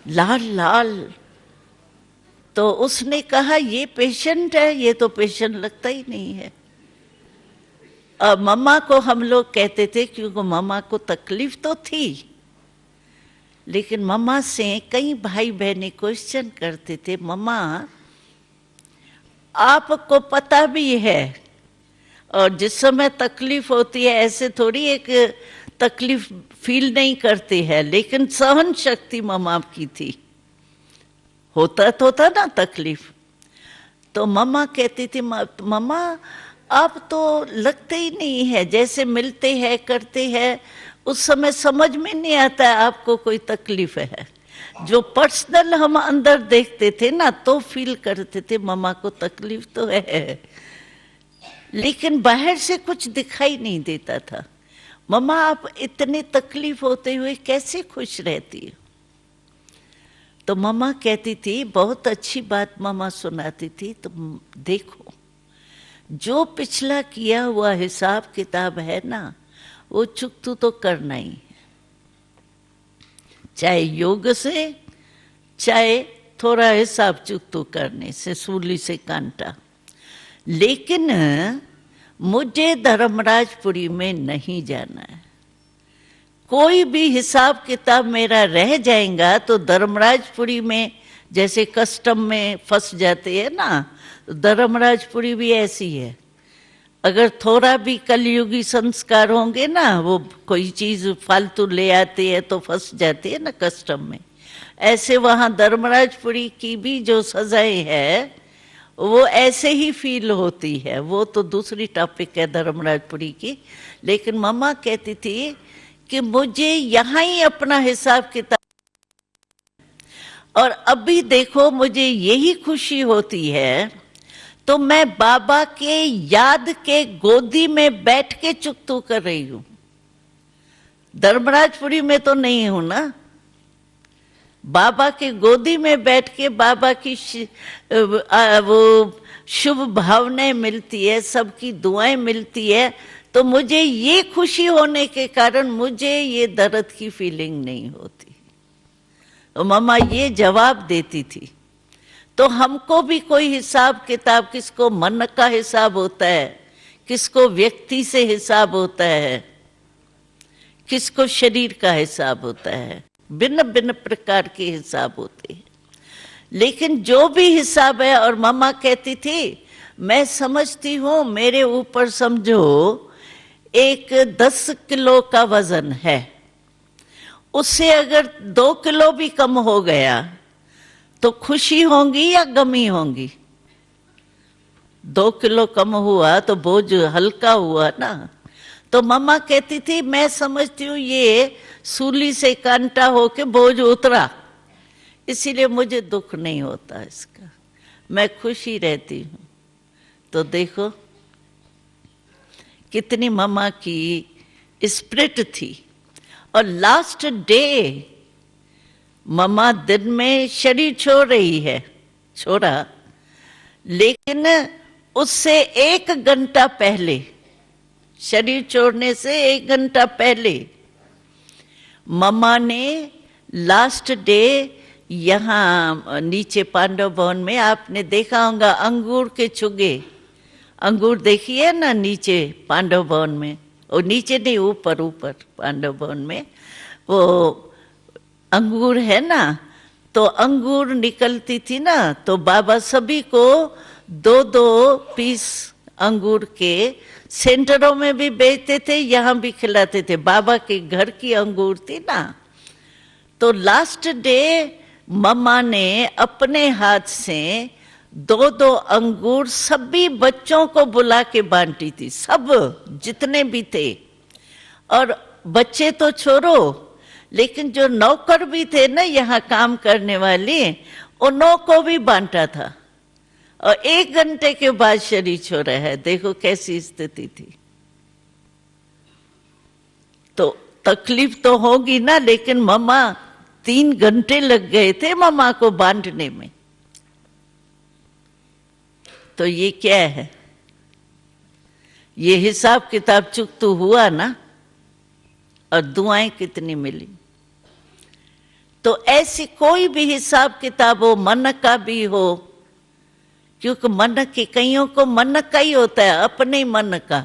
Speaker 1: लाल लाल। तो उसने कहा ये पेशेंट है, ये तो पेशेंट लगता ही नहीं है। अब मम्मा को हम लोग कहते थे, क्योंकि मम्मा को तकलीफ तो थी, लेकिन मम्मा से कई भाई बहनें क्वेश्चन करते थे, मम्मा आपको पता भी है, और जिस समय तकलीफ होती है ऐसे थोड़ी एक तकलीफ फील नहीं करती है, लेकिन सहन शक्ति मम्मा की थी। होता तो था ना तकलीफ। तो मम्मा कहती थी, मम्मा आप तो लगते ही नहीं है, जैसे मिलते हैं करते हैं उस समय समझ में नहीं आता है आपको कोई तकलीफ है। जो पर्सनल हम अंदर देखते थे ना, तो फील करते थे मम्मा को तकलीफ तो है, लेकिन बाहर से कुछ दिखाई नहीं देता था। मम्मा आप इतने तकलीफ होते हुए कैसे खुश रहती हो? तो मम्मा कहती थी, बहुत अच्छी बात मम्मा सुनाती थी, तो देखो जो पिछला किया हुआ हिसाब किताब है ना, वो चुकतू तो करना ही है, चाहे योग से, चाहे थोड़ा हिसाब चुकतू करने से, सूली से कांटा। लेकिन मुझे धर्मराजपुरी में नहीं जाना है। कोई भी हिसाब किताब मेरा रह जाएगा तो धर्मराजपुरी में, जैसे कस्टम में फंस जाते हैं ना, धर्मराजपुरी भी ऐसी है। अगर थोड़ा भी कलयुगी संस्कार होंगे ना, वो कोई चीज फालतू ले आते हैं तो फंस जाते हैं ना कस्टम में। ऐसे वहां धर्मराजपुरी की भी जो सजाएं है वो ऐसे ही फील होती है। वो तो दूसरी टॉपिक है धर्मराजपुरी की। लेकिन मम्मा कहती थी कि मुझे यहाँ ही अपना हिसाब किताब, और अभी देखो मुझे यही खुशी होती है तो मैं बाबा के याद के गोदी में बैठ के चुकतू कर रही हूं। धर्मराजपुरी में तो नहीं हूं ना। बाबा के गोदी में बैठ के बाबा की वो शुभ भावनाएं मिलती है, सबकी दुआएं मिलती है, तो मुझे ये खुशी होने के कारण मुझे ये दर्द की फीलिंग नहीं होती। तो मम्मा ये जवाब देती थी। तो हमको भी कोई हिसाब किताब, किसको मन का हिसाब होता है, किसको व्यक्ति से हिसाब होता है, किसको शरीर का हिसाब होता है, भिन्न भिन्न प्रकार के हिसाब होते हैं। लेकिन जो भी हिसाब है, और मम्मा कहती थी मैं समझती हूं मेरे ऊपर समझो एक 10 किलो का वजन है, उससे अगर 2 किलो भी कम हो गया तो खुशी होंगी या गमी होंगी? 2 किलो कम हुआ तो बोझ हल्का हुआ ना। तो मम्मा कहती थी मैं समझती हूँ ये सूली से कांटा होके बोझ उतरा, इसीलिए मुझे दुख नहीं होता इसका, मैं खुशी रहती हूँ। तो देखो कितनी मम्मा की स्पिरिट थी। और लास्ट डे मम्मा दिन में शरीर छोड़ रही है, छोड़ा, लेकिन उससे 1 घंटा पहले, शरीर छोड़ने से 1 घंटा पहले मम्मा ने लास्ट डे यहाँ नीचे पांडव भवन में आपने देखा होगा अंगूर के चुगे, अंगूर देखिए ना नीचे पांडव भवन में, और नीचे नहीं ऊपर ऊपर पांडव भवन में वो अंगूर है ना, तो अंगूर निकलती थी ना, तो बाबा सभी को 2-2 पीस अंगूर के सेंटरों में भी बेचते थे, यहाँ भी खिलाते थे। बाबा के घर की अंगूर थी ना। तो लास्ट डे मम्मा ने अपने हाथ से 2-2 अंगूर सभी बच्चों को बुला के बांटी थी, सब जितने भी थे। और बच्चे तो छोड़ो, लेकिन जो नौकर भी थे ना यहाँ काम करने वाले, उन्हों को भी बांटा था। और 1 घंटे के बाद शरीर छोड़ा है। देखो कैसी स्थिति थी। तो तकलीफ तो होगी ना, लेकिन मम्मा 3 घंटे लग गए थे मम्मा को बांटने में। तो ये क्या है? ये हिसाब किताब चुकतू हुआ ना। और दुआएं कितनी मिली। तो ऐसी कोई भी हिसाब किताब हो, मन का भी हो, क्योंकि मन के कईयों को मन का ही होता है, अपने मन का,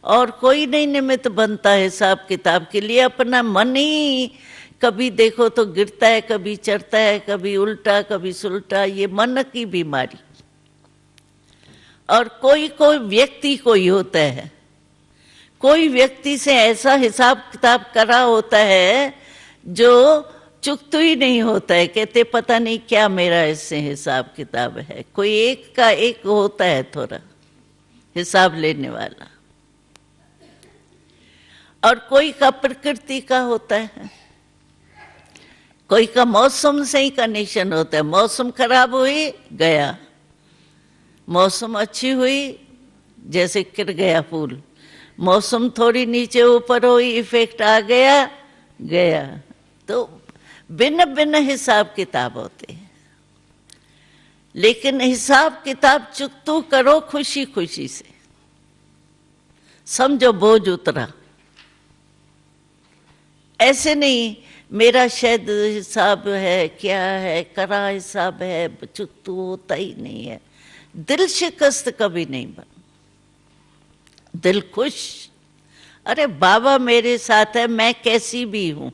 Speaker 1: और कोई नहीं निमित्त बनता है हिसाब किताब के लिए। अपना मन ही कभी देखो तो गिरता है, कभी चढ़ता है, कभी उल्टा कभी सुलटा, ये मन की बीमारी। और कोई कोई व्यक्ति कोई होता है, कोई व्यक्ति से ऐसा हिसाब किताब करा होता है जो चुकता ही नहीं होता है। कहते पता नहीं क्या मेरा इससे हिसाब किताब है। कोई एक का एक होता है थोड़ा हिसाब लेने वाला, और कोई का प्रकृति का होता है, कोई का मौसम से ही कनेक्शन होता है। मौसम खराब हुई गया, मौसम अच्छी हुई जैसे गिर गया फूल, मौसम थोड़ी नीचे ऊपर हुई इफेक्ट आ गया गया। तो भिन्न भिन्न हिसाब किताब होते हैं, लेकिन हिसाब किताब चुकतू करो खुशी खुशी से। समझो बोझ उतरा, ऐसे नहीं मेरा शायद हिसाब है, क्या है, करा हिसाब है, चुकतू होता ही नहीं है। दिल शिकस्त कभी नहीं बन, दिल खुश। अरे बाबा मेरे साथ है, मैं कैसी भी हूं,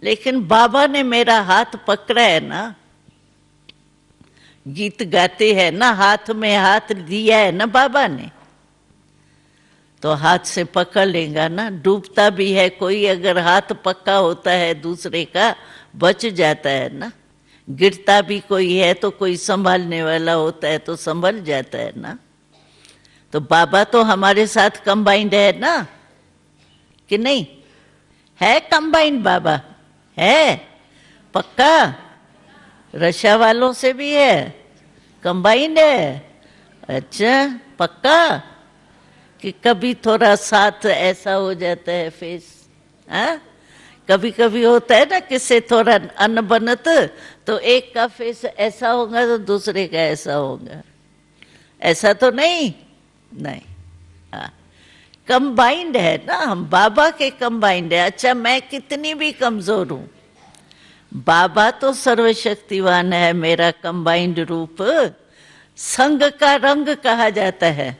Speaker 1: लेकिन बाबा ने मेरा हाथ पकड़ा है ना। गीत गाते हैं ना, हाथ में हाथ दिया है ना बाबा ने, तो हाथ से पकड़ लेगा ना। डूबता भी है कोई, अगर हाथ पक्का होता है दूसरे का, बच जाता है ना। गिरता भी कोई है तो कोई संभालने वाला होता है तो संभल जाता है ना। तो बाबा तो हमारे साथ कंबाइंड है ना, कि नहीं है? कंबाइंड बाबा है पक्का, रशा वालों से भी है, कंबाइंड है। अच्छा पक्का, कि कभी थोड़ा साथ ऐसा हो जाता है फेस, हाँ? कभी कभी होता है ना किससे थोड़ा अनबनत, तो एक का फेस ऐसा होगा तो दूसरे का ऐसा होगा, ऐसा तो नहीं, नहीं, हाँ कंबाइंड है ना हम, बाबा के कंबाइंड है। अच्छा मैं कितनी भी कमजोर हूं, बाबा तो सर्वशक्तिवान है, मेरा कंबाइंड रूप संग का रंग कहा जाता है।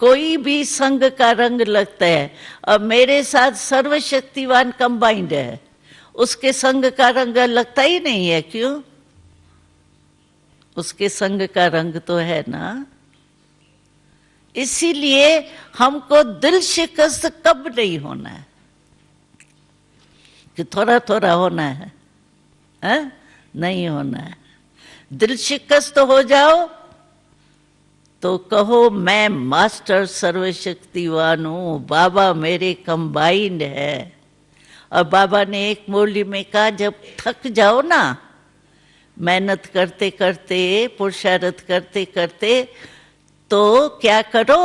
Speaker 1: कोई भी संग का रंग लगता है, और मेरे साथ सर्वशक्तिवान कंबाइंड है, उसके संग का रंग लगता ही नहीं है। क्यों? उसके संग का रंग तो है ना। इसीलिए हमको दिल शिकस्त कब नहीं होना है। कि थोड़ा थोड़ा होना है, नहीं होना है। दिल शिकस्त हो जाओ तो कहो मैं मास्टर सर्वशक्तिवान हूं, बाबा मेरे कंबाइंड है। और बाबा ने एक मुरली में कहा, जब थक जाओ ना मेहनत करते करते, पुरुषार्थ करते करते, तो क्या करो,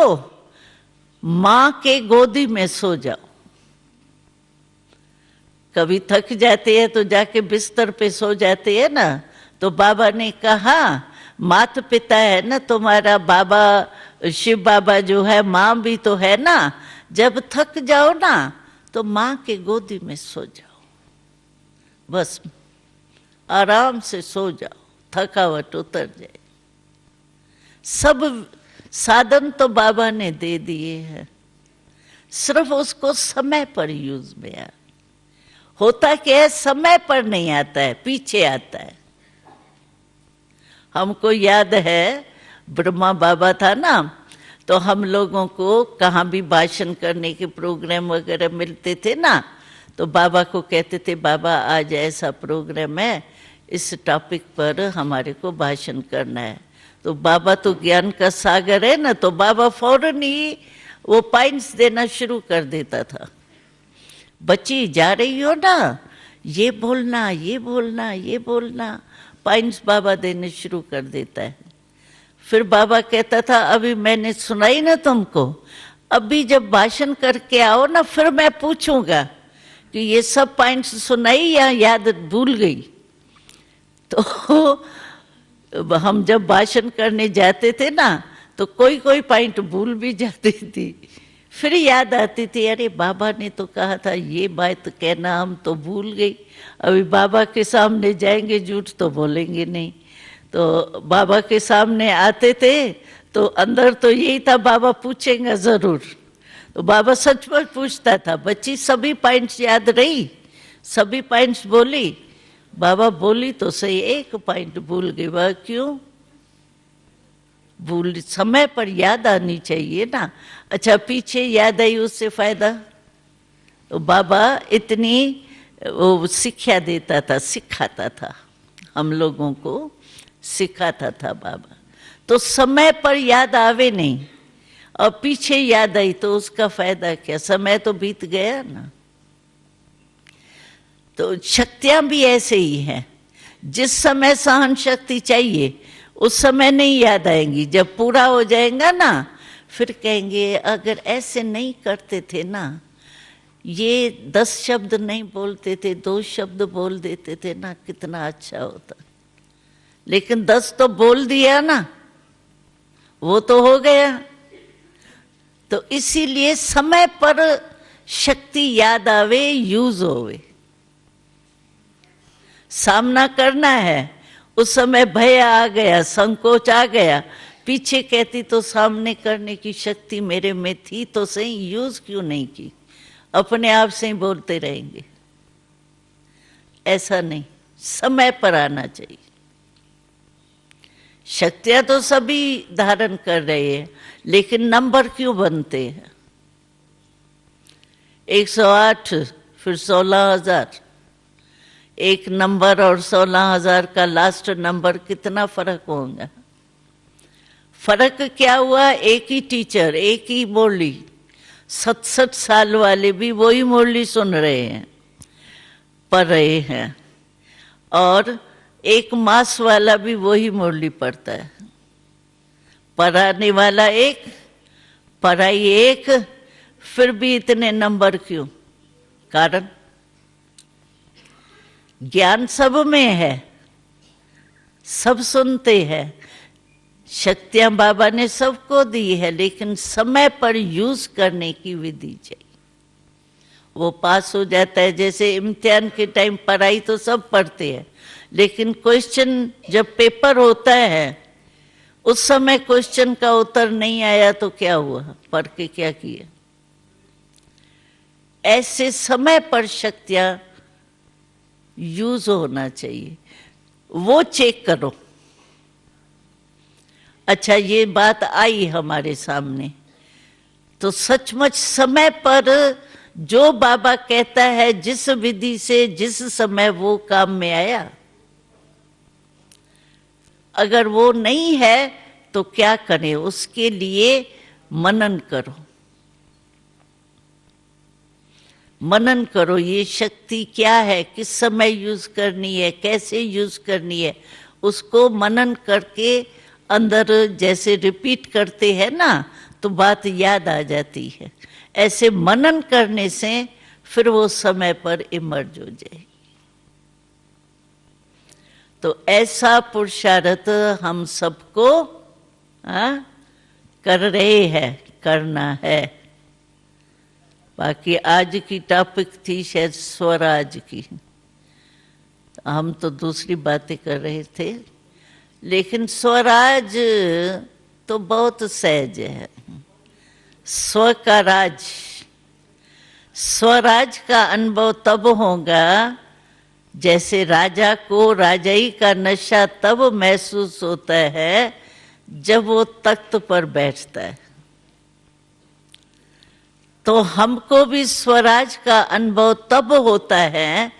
Speaker 1: मां के गोदी में सो जाओ। कभी थक जाते हैं तो जाके बिस्तर पे सो जाते हैं ना, तो बाबा ने कहा माता पिता है ना तुम्हारा, बाबा शिव बाबा जो है, माँ भी तो है ना, जब थक जाओ ना तो माँ के गोदी में सो जाओ, बस आराम से सो जाओ, थकावट उतर जाए। सब साधन तो बाबा ने दे दिए हैं, सिर्फ उसको समय पर यूज में आ। होता क्या है, समय पर नहीं आता है, पीछे आता है। हमको याद है ब्रह्मा बाबा था ना, तो हम लोगों को कहाँ भी भाषण करने के प्रोग्राम वगैरह मिलते थे ना, तो बाबा को कहते थे बाबा आज ऐसा प्रोग्राम है, इस टॉपिक पर हमारे को भाषण करना है। तो बाबा तो ज्ञान का सागर है ना, तो बाबा फौरन ही वो पॉइंट्स देना शुरू कर देता था। बच्ची जा रही हो ना, ये बोलना, ये बोलना, ये बोलना, पॉइंट्स बाबा देने शुरू कर देता है। फिर बाबा कहता था अभी मैंने सुनाई ना तुमको, अभी जब भाषण करके आओ ना फिर मैं पूछूंगा कि ये सब पॉइंट्स सुनाई या याद भूल गई। तो हम जब भाषण करने जाते थे ना तो कोई कोई पॉइंट भूल भी जाती थी, फिर याद आती थी अरे बाबा ने तो कहा था ये बात कहना, हम तो भूल गई। अभी बाबा के सामने जाएंगे झूठ तो बोलेंगे नहीं, तो बाबा के सामने आते थे तो अंदर तो यही था बाबा पूछेंगे जरूर। तो बाबा सचमुच पूछता था, बच्ची सभी पॉइंट्स याद रही, सभी पॉइंट्स बोली? बाबा बोली तो सही, एक पॉइंट भूल गई। वह क्यों भूल? समय पर याद आनी चाहिए ना। अच्छा पीछे याद आई उससे फायदा? तो बाबा इतनी वो शिक्षा देता था, सिखाता था, हम लोगों को सिखाता था बाबा। तो समय पर याद आवे नहीं और पीछे याद आई तो उसका फायदा क्या, समय तो बीत गया ना। तो शक्तियां भी ऐसे ही हैं, जिस समय सहन शक्ति चाहिए उस समय नहीं याद आएंगी, जब पूरा हो जाएगा ना फिर कहेंगे अगर ऐसे नहीं करते थे ना, ये 10 शब्द नहीं बोलते थे, 2 शब्द बोल देते थे ना, कितना अच्छा होता। लेकिन 10 तो बोल दिया ना, वो तो हो गया। तो इसीलिए समय पर शक्ति याद आवे, यूज होवे। सामना करना है, उस समय भय आ गया, संकोच आ गया, पीछे कहती तो सामने करने की शक्ति मेरे में थी तो सही, यूज क्यों नहीं की? अपने आप से ही बोलते रहेंगे। ऐसा नहीं, समय पर आना चाहिए। शक्तियां तो सभी धारण कर रहे हैं, लेकिन नंबर क्यों बनते हैं? 108 फिर 16,000, एक नंबर और 16,000 का लास्ट नंबर कितना फर्क होगा? फर्क क्या हुआ? एक ही टीचर, एक ही मुरली, 67 साल वाले भी वही मुरली सुन रहे हैं, पढ़ रहे हैं, और एक मास वाला भी वही मुरली पढ़ता है। पढ़ाने वाला एक, पढ़ाई एक, फिर भी इतने नंबर क्यों? कारण ज्ञान सब में है, सब सुनते हैं, शक्तियां बाबा ने सबको दी है, लेकिन समय पर यूज करने की विधि चाहिए। वो पास हो जाता है। जैसे इम्तिहान के टाइम पढ़ाई तो सब पढ़ते हैं, लेकिन क्वेश्चन जब पेपर होता है उस समय क्वेश्चन का उत्तर नहीं आया तो क्या हुआ? पढ़ के क्या किया? ऐसे समय पर शक्तियां यूज होना चाहिए, वो चेक करो। अच्छा ये बात आई हमारे सामने, तो सचमुच समय पर जो बाबा कहता है, जिस विधि से जिस समय वो काम में आया। अगर वो नहीं है तो क्या करें? उसके लिए मनन करो, मनन करो। ये शक्ति क्या है, किस समय यूज करनी है, कैसे यूज करनी है, उसको मनन करके अंदर जैसे रिपीट करते हैं ना, तो बात याद आ जाती है। ऐसे मनन करने से फिर वो समय पर इमर्ज हो जाए। तो ऐसा पुरुषार्थ हम सबको कर रहे हैं, करना है। बाकी आज की टॉपिक थी शायद स्वराज की, हम तो दूसरी बातें कर रहे थे। लेकिन स्वराज तो बहुत सहज है। स्व का राज, स्वराज का अनुभव तब होगा जैसे राजा को राजाई का नशा तब महसूस होता है जब वो तख्त पर बैठता है। तो हमको भी स्वराज का अनुभव तब होता है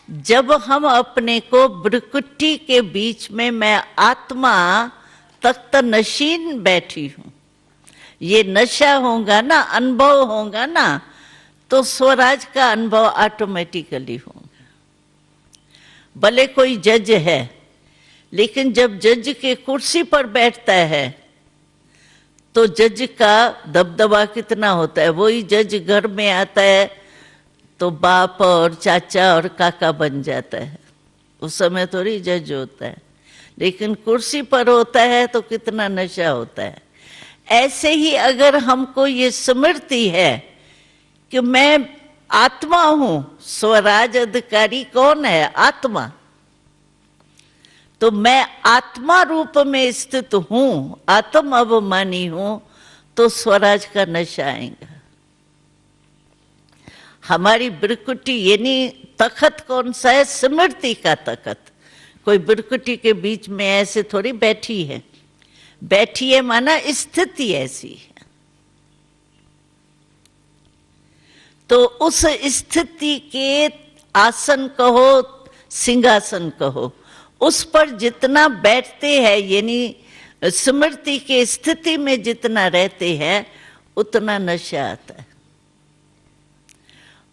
Speaker 1: जब हम अपने को भ्रुकुटी के बीच में मैं आत्मा तख्त नशीन बैठी हूं, ये नशा होगा ना, अनुभव होगा ना, तो स्वराज का अनुभव ऑटोमेटिकली होगा। भले कोई जज है, लेकिन जब जज के कुर्सी पर बैठता है तो जज का दबदबा कितना होता है। वही जज घर में आता है तो बाप और चाचा और काका बन जाता है, उस समय थोड़ी जज होता है। लेकिन कुर्सी पर होता है तो कितना नशा होता है। ऐसे ही अगर हमको ये स्मृति है कि मैं आत्मा हूं, स्वराज अधिकारी कौन है? आत्मा। तो मैं आत्मा रूप में स्थित हूं, आत्म अभिमानी हूं, तो स्वराज का नशा आएगा। हमारी बिरकुटी यानी तखत कौन सा है? स्मृति का तखत। कोई बिरकुटी के बीच में ऐसे थोड़ी बैठी है, बैठी है माना स्थिति ऐसी है। तो उस स्थिति के आसन कहो, सिंहासन कहो, उस पर जितना बैठते हैं, यानी स्मृति के स्थिति में जितना रहते हैं, उतना नशा आता है।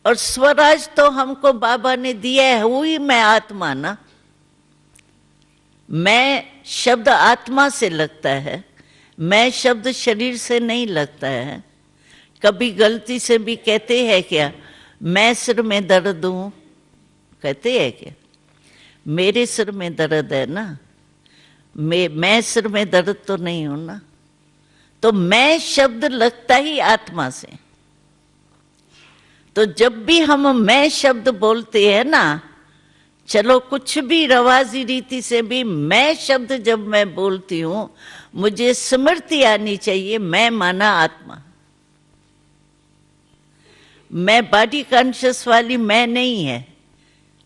Speaker 1: और स्वराज तो हमको बाबा ने दिया है, हुई मैं आत्मा ना। मैं शब्द आत्मा से लगता है, मैं शब्द शरीर से नहीं लगता है। कभी गलती से भी कहते हैं क्या, मैं सिर में दर्द हूं? कहते हैं क्या? मेरे सिर में दर्द है ना, मैं सिर में दर्द तो नहीं हूं ना। तो मैं शब्द लगता ही आत्मा से। तो जब भी हम मैं शब्द बोलते हैं ना, चलो कुछ भी रवाजी रीति से भी मैं शब्द जब मैं बोलती हूं, मुझे स्मृति आनी चाहिए, मैं माना आत्मा। मैं बॉडी कॉन्शियस वाली मैं नहीं है,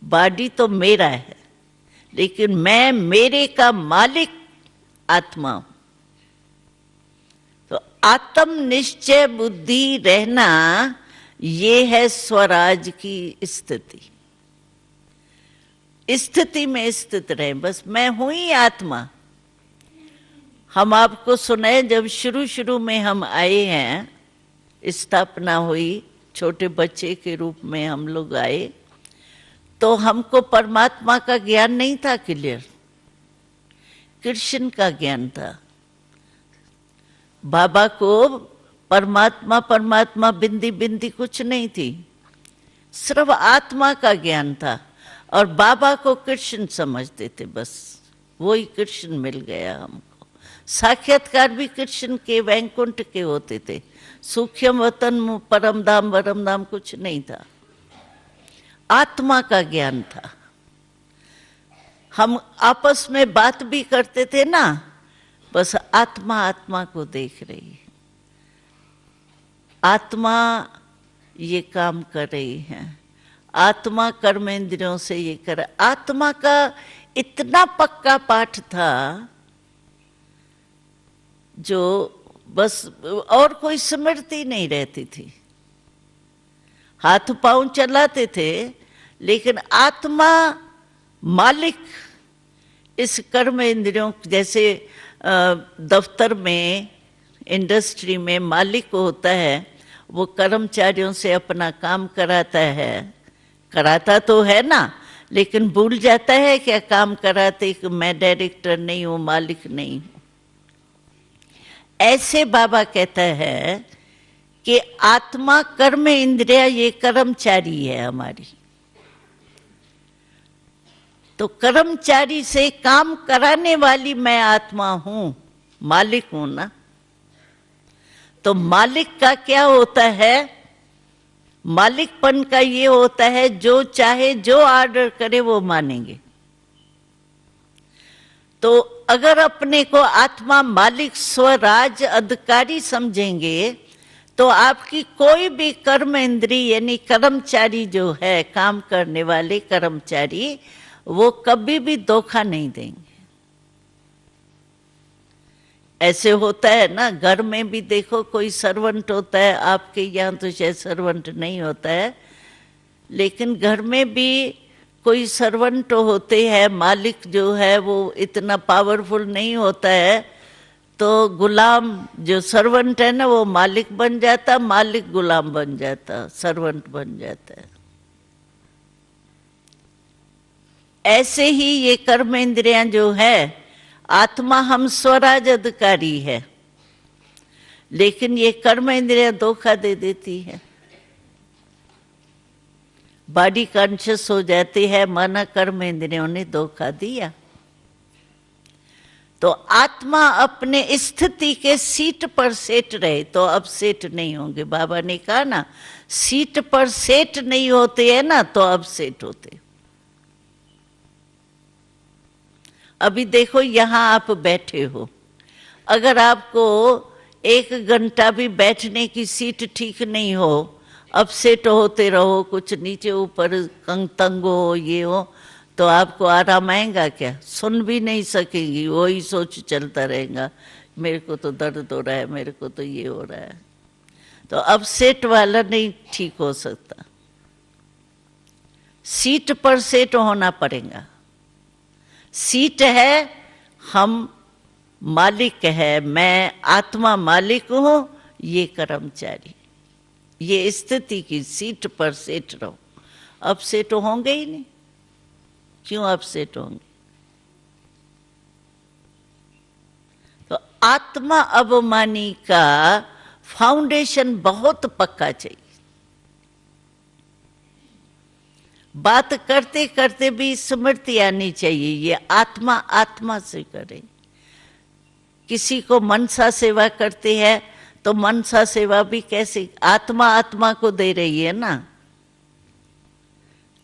Speaker 1: बॉडी तो मेरा है, लेकिन मैं मेरे का मालिक आत्मा हूं। तो आत्म निश्चय बुद्धि रहना, ये है स्वराज की स्थिति। स्थिति में स्थित रहे, बस मैं हूं ही आत्मा। हम आपको सुने, जब शुरू शुरू में हम आए हैं, स्थापना हुई, छोटे बच्चे के रूप में हम लोग आए, तो हमको परमात्मा का ज्ञान नहीं था क्लियर, कृष्ण का ज्ञान था। बाबा को परमात्मा परमात्मा बिंदी बिंदी कुछ नहीं थी, सिर्फ आत्मा का ज्ञान था। और बाबा को कृष्ण समझते थे, बस वही कृष्ण मिल गया हमको। साक्षात्कार भी कृष्ण के, वैकुंठ के होते थे। सूक्ष्म वतन परम धाम वरम धाम कुछ नहीं था, आत्मा का ज्ञान था। हम आपस में बात भी करते थे ना, बस आत्मा आत्मा को देख रही है, आत्मा ये काम कर रही है, आत्मा कर्मेंद्रियों से ये कर। आत्मा का इतना पक्का पाठ था जो बस और कोई स्मृति नहीं रहती थी। हाथ पांव चलाते थे, लेकिन आत्मा मालिक इस कर्म इंद्रियों, जैसे दफ्तर में, इंडस्ट्री में मालिक होता है, वो कर्मचारियों से अपना काम कराता है, कराता तो है ना, लेकिन भूल जाता है क्या काम कराते कि मैं डायरेक्टर नहीं हूं, मालिक नहीं हूं। ऐसे बाबा कहता है कि आत्मा कर्म इंद्रिया ये कर्मचारी है हमारी। तो कर्मचारी से काम कराने वाली मैं आत्मा हूं, मालिक हूं ना। तो मालिक का क्या होता है? मालिकपन का ये होता है जो चाहे जो ऑर्डर करे वो मानेंगे। तो अगर अपने को आत्मा मालिक स्वराज अधिकारी समझेंगे तो आपकी कोई भी कर्म इंद्री यानी कर्मचारी जो है, काम करने वाले कर्मचारी, वो कभी भी धोखा नहीं देंगे। ऐसे होता है ना, घर में भी देखो कोई सर्वेंट होता है, आपके यहाँ तो शायद सर्वेंट नहीं होता है, लेकिन घर में भी कोई सर्वेंट होते हैं, मालिक जो है वो इतना पावरफुल नहीं होता है, तो गुलाम जो सर्वेंट है ना वो मालिक बन जाता, मालिक गुलाम बन जाता, सर्वेंट बन जाता है। ऐसे ही ये कर्म इंद्रियां जो है, आत्मा हम स्वराज अधिकारी है, लेकिन ये कर्म इंद्रियां धोखा दे देती है। बॉडी कॉन्शियस हो जाती है, माना कर्म इंद्रियों ने धोखा दिया। तो आत्मा अपने स्थिति के सीट पर सेट रहे तो अब सेट नहीं होंगे। बाबा ने कहा ना, सीट पर सेट नहीं होते हैं ना तो अब सेट होते। अभी देखो यहां आप बैठे हो, अगर आपको 1 घंटा भी बैठने की सीट ठीक नहीं हो, अब सेट होते रहो, कुछ नीचे ऊपर तंग हो, ये हो, तो आपको आराम आएगा क्या? सुन भी नहीं सकेंगी, वही सोच चलता रहेगा, मेरे को तो दर्द हो रहा है, मेरे को तो ये हो रहा है। तो अब सेट वाला नहीं ठीक हो सकता, सीट पर सेट होना पड़ेगा। सीट है, हम मालिक है, मैं आत्मा मालिक हूं, ये कर्मचारी, ये स्थिति की सीट पर सेट रहो। अब सेट होंगे ही नहीं, क्यों अब सेट होंगे? तो आत्मा अभिमानी का फाउंडेशन बहुत पक्का चाहिए। बात करते करते भी स्मृति आनी चाहिए, ये आत्मा आत्मा से करे। किसी को मनसा सेवा करते हैं तो मनसा सेवा भी कैसे? आत्मा आत्मा को दे रही है ना,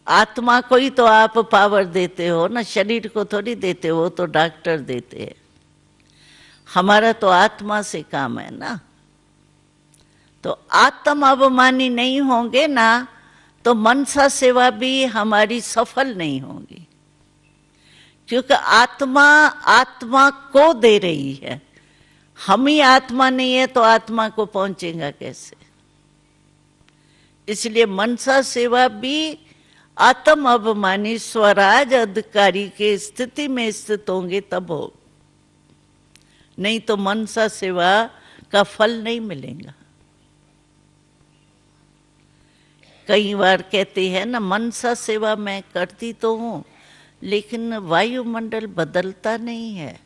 Speaker 1: आत्मा को ही तो आप पावर देते हो ना, शरीर को थोड़ी देते हो, तो डॉक्टर देते हैं। हमारा तो आत्मा से काम है ना। तो आत्म अभिमानी नहीं होंगे ना तो मनसा सेवा भी हमारी सफल नहीं होगी, क्योंकि आत्मा आत्मा को दे रही है। हम ही आत्मा नहीं है तो आत्मा को पहुंचेगा कैसे? इसलिए मनसा सेवा भी आत्म अभिमानी स्वराज अधिकारी के स्थिति में स्थित होंगे तब हो, नहीं तो मनसा सेवा का फल नहीं मिलेगा। कई बार कहते हैं ना, मनसा सेवा मैं करती तो हूं लेकिन वायुमंडल बदलता नहीं है।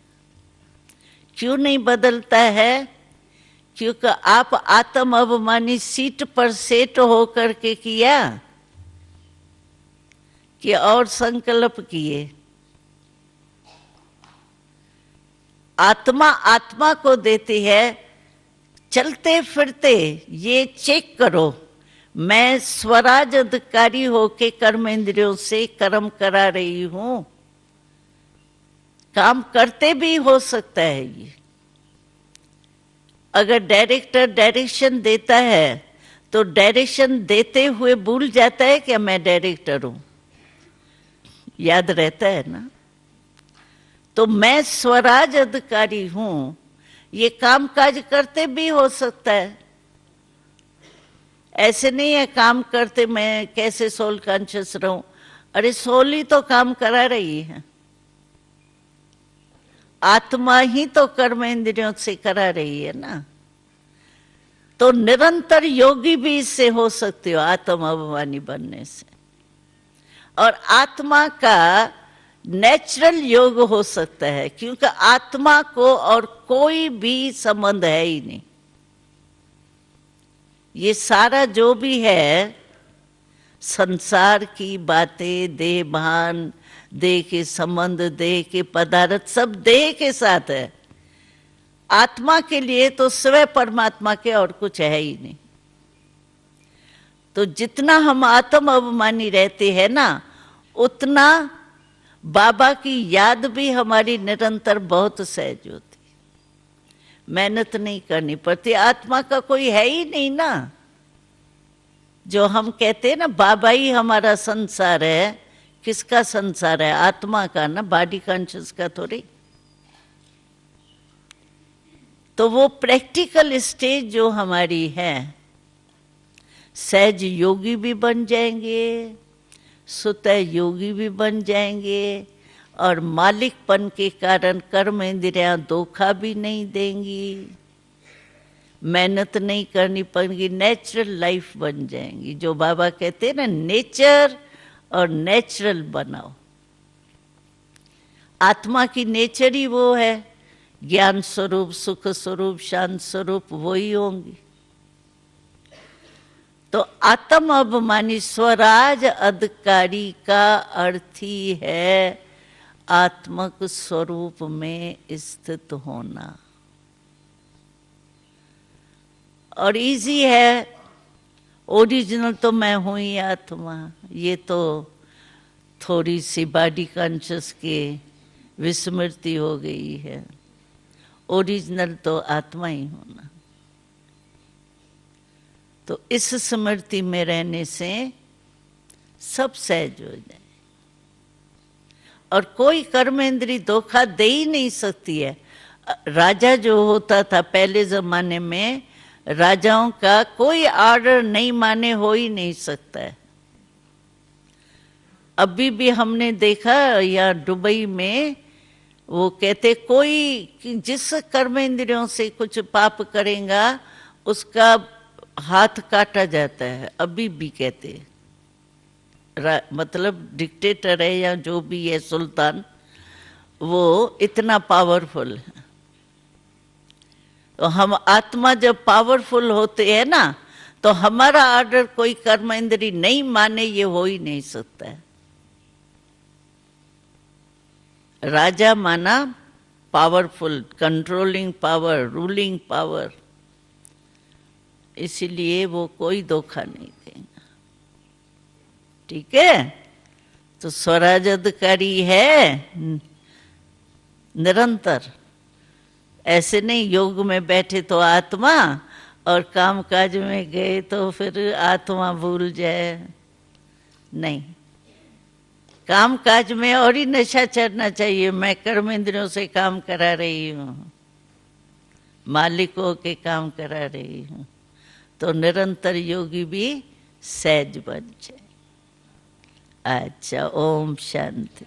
Speaker 1: क्यों नहीं बदलता है? क्योंकि आप आत्म अभिमानी सीट पर सेट होकर के किया कि और संकल्प किए। आत्मा आत्मा को देती है, चलते फिरते ये चेक करो, मैं स्वराज अधिकारी होके कर्म इंद्रियों से कर्म करा रही हूं। काम करते भी हो सकता है ये। अगर डायरेक्टर डायरेक्शन देता है तो डायरेक्शन देते हुए भूल जाता है कि मैं डायरेक्टर हूं, याद रहता है ना। तो मैं स्वराज अधिकारी हूं, ये काम काज करते भी हो सकता है। ऐसे नहीं है काम करते मैं कैसे सोल कॉन्शियस रहूं। अरे सोल ही तो काम करा रही है, आत्मा ही तो कर्म इंद्रियों से करा रही है ना। तो निरंतर योगी भी इससे हो सकते हो, आत्म अभिमानी बनने से। और आत्मा का नेचुरल योग हो सकता है, क्योंकि आत्मा को और कोई भी संबंध है ही नहीं। ये सारा जो भी है संसार की बातें, देह भान, देह के संबंध, देह के पदार्थ, सब देह के साथ है। आत्मा के लिए तो स्वयं परमात्मा के और कुछ है ही नहीं। तो जितना हम आत्म अभिमानी रहते हैं ना, उतना बाबा की याद भी हमारी निरंतर बहुत सहज होती। मेहनत नहीं करनी पड़ती, आत्मा का कोई है ही नहीं ना। जो हम कहते हैं ना बाबा ही हमारा संसार है, किसका संसार है? आत्मा का ना, बॉडी कॉन्शियस का थोड़ी। तो वो प्रैक्टिकल स्टेज जो हमारी है, सहज योगी भी बन जाएंगे, सुतः योगी भी बन जाएंगे, और मालिकपन के कारण कर्म इंद्रियां धोखा भी नहीं देंगी, मेहनत नहीं करनी पड़ेगी, नेचुरल लाइफ बन जाएंगी। जो बाबा कहते हैं ना, नेचर और नेचुरल बनाओ। आत्मा की नेचर ही वो है, ज्ञान स्वरूप, सुख स्वरूप, शांत स्वरूप, वही होंगी। तो आत्म अभिमानी स्वराज अधिकारी का अर्थ ही है आत्मक स्वरूप में स्थित होना। और इजी है, ओरिजिनल तो मैं हूं ही आत्मा। ये तो थोड़ी सी बॉडी कॉन्शियस की विस्मृति हो गई है। ओरिजिनल तो आत्मा ही होना। तो इस स्मृति में रहने से सब सहज हो जाए, और कोई कर्मेंद्री धोखा दे ही नहीं सकती है। राजा जो होता था पहले जमाने में, राजाओं का कोई ऑर्डर नहीं माने हो ही नहीं सकता है। अभी भी हमने देखा या दुबई में, वो कहते कोई जिस कर्मेंद्रियों से कुछ पाप करेगा उसका हाथ काटा जाता है। अभी भी कहते, मतलब डिक्टेटर है या जो भी है, सुल्तान, वो इतना पावरफुल है। तो हम आत्मा जब पावरफुल होते हैं ना, तो हमारा ऑर्डर कोई कर्म इंद्री नहीं माने, ये हो ही नहीं सकता है। राजा माना powerful, controlling power, ruling power, इसीलिए वो कोई धोखा नहीं देगा। ठीक है? तो स्वराज अधिकारी है निरंतर। ऐसे नहीं योग में बैठे तो आत्मा, और काम काज में गए तो फिर आत्मा भूल जाए। नहीं, काम काज में और ही नशा चढ़ना चाहिए। मैं कर्म इंद्रियों से काम करा रही हूँ, मालिकों के काम करा रही हूँ, तो निरंतर योगी भी सहज बन जाए। अच्छा, ओम शांति।